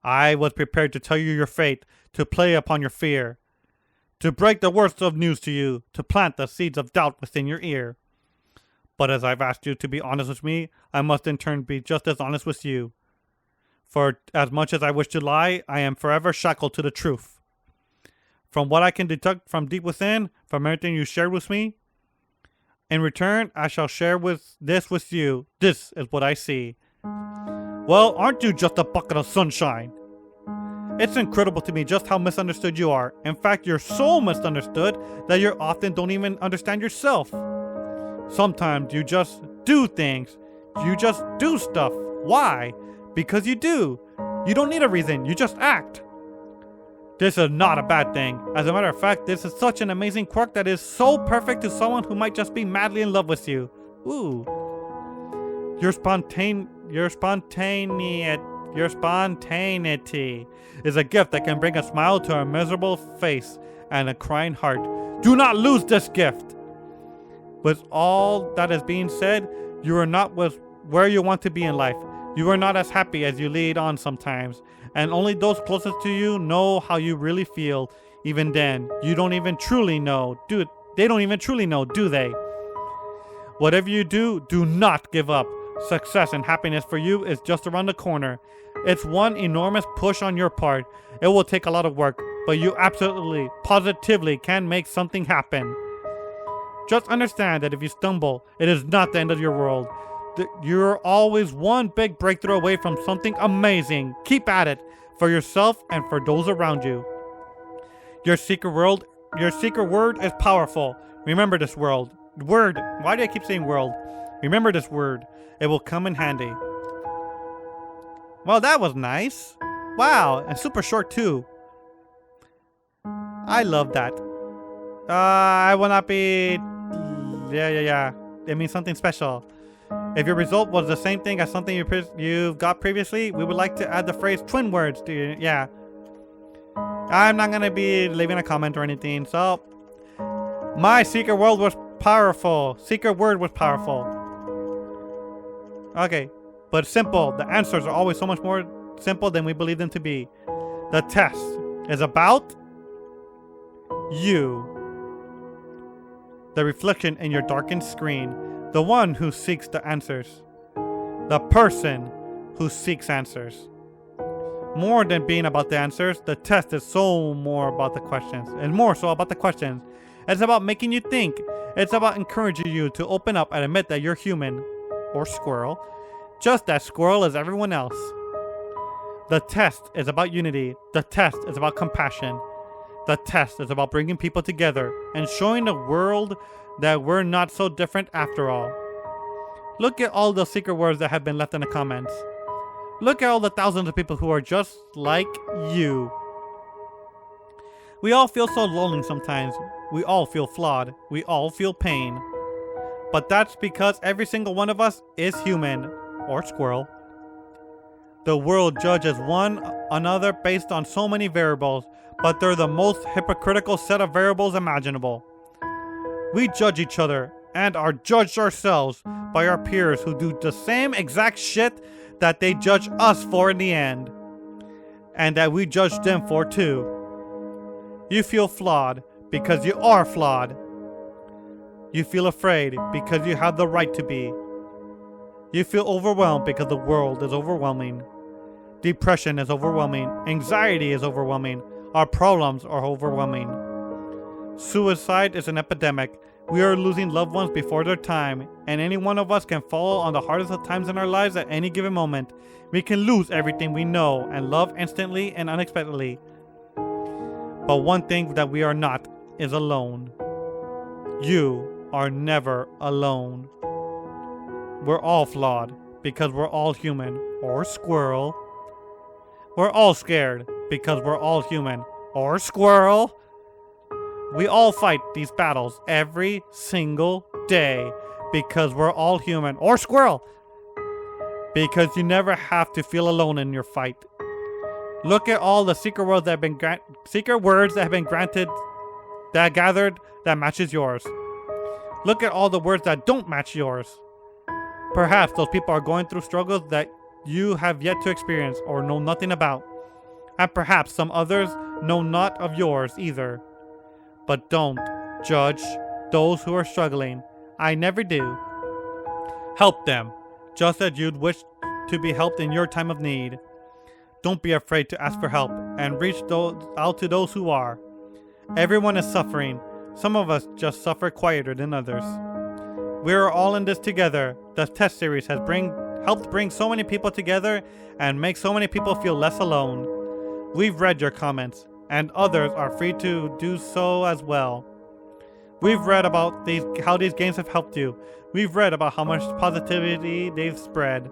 I was prepared to tell you your fate, to play upon your fear, to break the worst of news to you, to plant the seeds of doubt within your ear. But as I've asked you to be honest with me, I must in turn be just as honest with you. For as much as I wish to lie, I am forever shackled to the truth. From what I can detect from deep within, from everything you shared with me, in return, I shall share with you. This is what I see. Well, aren't you just a bucket of sunshine? It's incredible to me just how misunderstood you are. In fact, you're so misunderstood that you often don't even understand yourself. Sometimes you just do things. You just do stuff. Why? Because you do. You don't need a reason. You just act. This is not a bad thing. As a matter of fact, this is such an amazing quirk that is so perfect to someone who might just be madly in love with you. Ooh. Your spontaneity is a gift that can bring a smile to a miserable face and a crying heart. Do not lose this gift. With all that is being said, you are not where you want to be in life. You are not as happy as you lead on sometimes, and only those closest to you know how you really feel. Even then, you don't even truly know. They don't even truly know, do they? Whatever you do, do not give up. Success and happiness for you is just around the corner. It's one enormous push on your part. It will take a lot of work, but you absolutely, positively can make something happen. Just understand that if you stumble, it is not the end of your world. You're always one big breakthrough away from something amazing. Keep at it, for yourself and for those around you. Your secret word is powerful. Remember this word. Why do I keep saying world? Remember this word. It will come in handy. Well, that was nice. Wow, and super short too. I love that. I will not be... Yeah. It means something special. If your result was the same thing as something you've got previously, we would like to add the phrase twin words to you. Yeah. I'm not going to be leaving a comment or anything, so... My secret world was powerful. Secret word was powerful. Okay, but simple. The answers are always so much more simple than we believe them to be. The test is about you. The reflection in your darkened screen. The one who seeks the answers. The person who seeks answers. More than being about the answers, the test is so more about the questions. And more so about the questions. It's about making you think. It's about encouraging you to open up and admit that you're human. Or squirrel. Just as squirrel as everyone else. The test is about unity. The test is about compassion. The test is about bringing people together and showing the world that we're not so different after all. Look at all the secret words that have been left in the comments. Look at all the thousands of people who are just like you. We all feel so lonely sometimes. We all feel flawed. We all feel pain. But that's because every single one of us is human, or squirrel. The world judges one another based on so many variables, but they're the most hypocritical set of variables imaginable. We judge each other and are judged ourselves by our peers who do the same exact shit that they judge us for in the end, and that we judge them for too. You feel flawed because you are flawed. You feel afraid because you have the right to be. You feel overwhelmed because the world is overwhelming. Depression is overwhelming. Anxiety is overwhelming. Our problems are overwhelming. Suicide is an epidemic. We are losing loved ones before their time, and any one of us can fall on the hardest of times in our lives at any given moment. We can lose everything we know and love instantly and unexpectedly. But one thing that we are not is alone. You are never alone. We're all flawed because we're all human, or squirrel. We're all scared because we're all human, or squirrel. We all fight these battles every single day because we're all human, or squirrel. Because you never have to feel alone in your fight. Look at all the secret words that have been granted, that gathered, that matches yours. Look at all the words that don't match yours. Perhaps those people are going through struggles that you have yet to experience or know nothing about. And perhaps some others know not of yours either. But don't judge those who are struggling. I never do. Help them, just as you'd wish to be helped in your time of need. Don't be afraid to ask for help and reach out to those who are. Everyone is suffering. Some of us just suffer quieter than others. We are all in this together. The test series has helped bring so many people together and make so many people feel less alone. We've read your comments, and others are free to do so as well. We've read about how these games have helped you. We've read about how much positivity they've spread.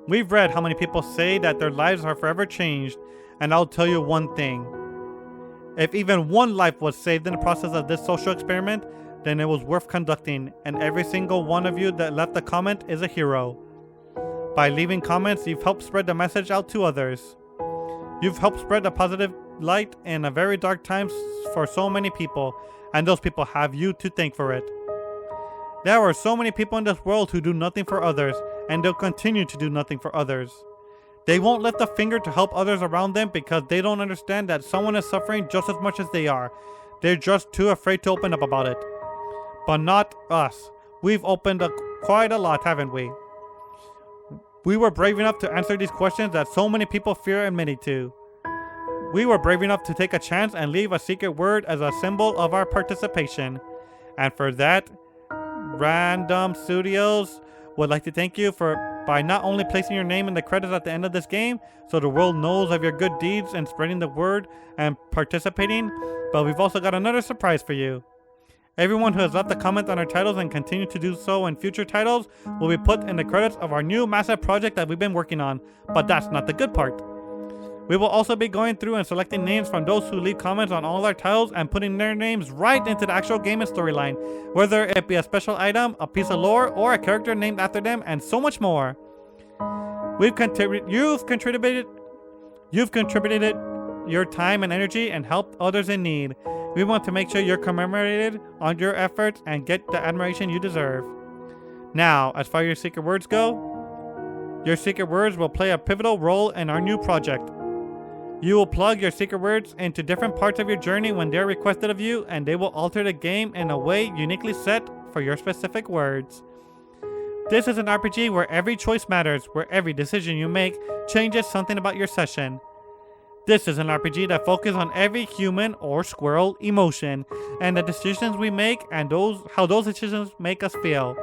We've read how many people say that their lives are forever changed, and I'll tell you one thing. If even one life was saved in the process of this social experiment, then it was worth conducting, and every single one of you that left a comment is a hero. By leaving comments, you've helped spread the message out to others. You've helped spread the positive light in a very dark times for so many people, and those people have you to thank for it. There are so many people in this world who do nothing for others, and they'll continue to do nothing for others. They won't lift a finger to help others around them because they don't understand that someone is suffering just as much as they are. They're just too afraid to open up about it. But not us. We've opened up quite a lot, haven't we? We were brave enough to answer these questions that so many people fear admitting to. We were brave enough to take a chance and leave a secret word as a symbol of our participation. And for that, Random Studios would like to thank you by not only placing your name in the credits at the end of this game so the world knows of your good deeds and spreading the word and participating, but we've also got another surprise for you. Everyone who has left a comment on our titles and continue to do so in future titles will be put in the credits of our new massive project that we've been working on, but that's not the good part. We will also be going through and selecting names from those who leave comments on all our titles and putting their names right into the actual game and storyline, whether it be a special item, a piece of lore, or a character named after them, and so much more. You've contributed your time and energy and helped others in need. We want to make sure you're commemorated on your efforts and get the admiration you deserve. Now, as far as your secret words go, your secret words will play a pivotal role in our new project. You will plug your secret words into different parts of your journey when they're requested of you, and they will alter the game in a way uniquely set for your specific words. This is an RPG where every choice matters, where every decision you make changes something about your session. This is an RPG that focuses on every human or squirrel emotion, and the decisions we make and how those decisions make us feel.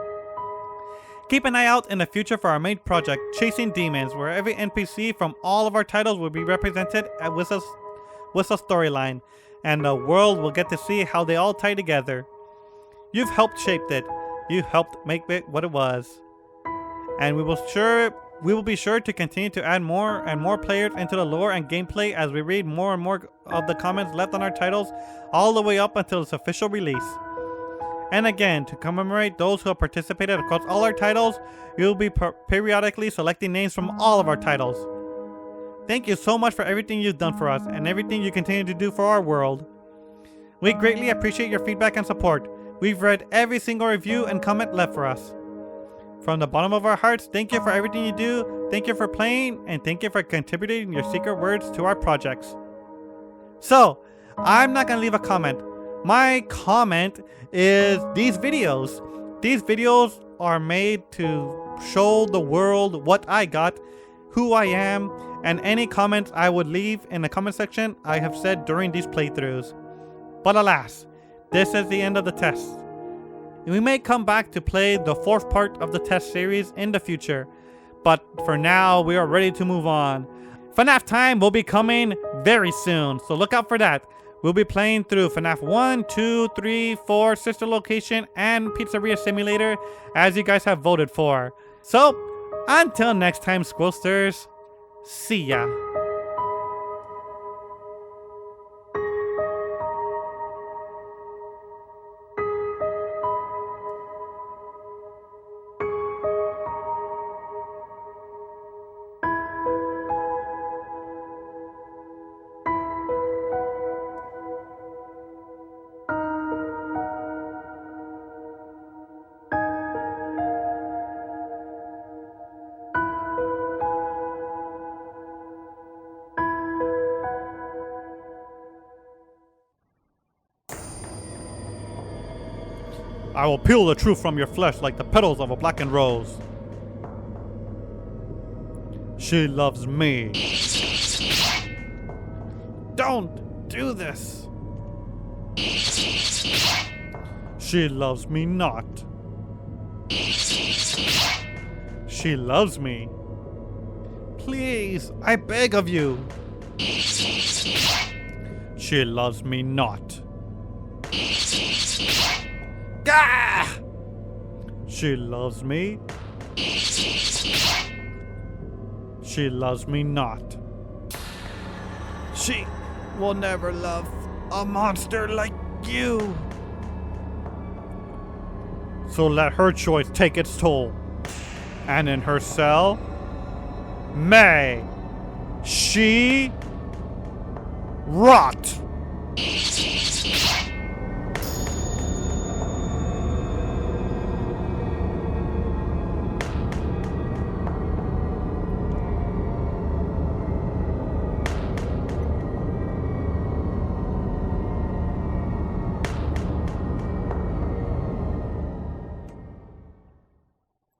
Keep an eye out in the future for our main project, Chasing Demons, where every NPC from all of our titles will be represented with a storyline, and the world will get to see how they all tie together. You've helped shape it. You helped make it what it was. And we will be sure to continue to add more and more players into the lore and gameplay as we read more and more of the comments left on our titles all the way up until its official release. And again, to commemorate those who have participated across all our titles, we will be periodically selecting names from all of our titles. Thank you so much for everything you've done for us and everything you continue to do for our world. We greatly appreciate your feedback and support. We've read every single review and comment left for us. From the bottom of our hearts, thank you for everything you do, thank you for playing, and thank you for contributing your secret words to our projects. So, I'm not going to leave a comment. My comment is these videos. These videos are made to show the world what I got, who I am, and any comments I would leave in the comment section I have said during these playthroughs. But alas, this is the end of the test. We may come back to play the fourth part of the test series in the future, but for now we are ready to move on. FNAF time will be coming very soon, so look out for that. We'll be playing through FNAF 1, 2, 3, 4, Sister Location, and Pizzeria Simulator as you guys have voted for. So, until next time, Squirrelsters, see ya. I will peel the truth from your flesh like the petals of a blackened rose. She loves me. Don't do this. She loves me not. She loves me. Please, I beg of you. She loves me not. Gah! She loves me. She loves me not. She will never love a monster like you. So let her choice take its toll. And in her cell, may she rot.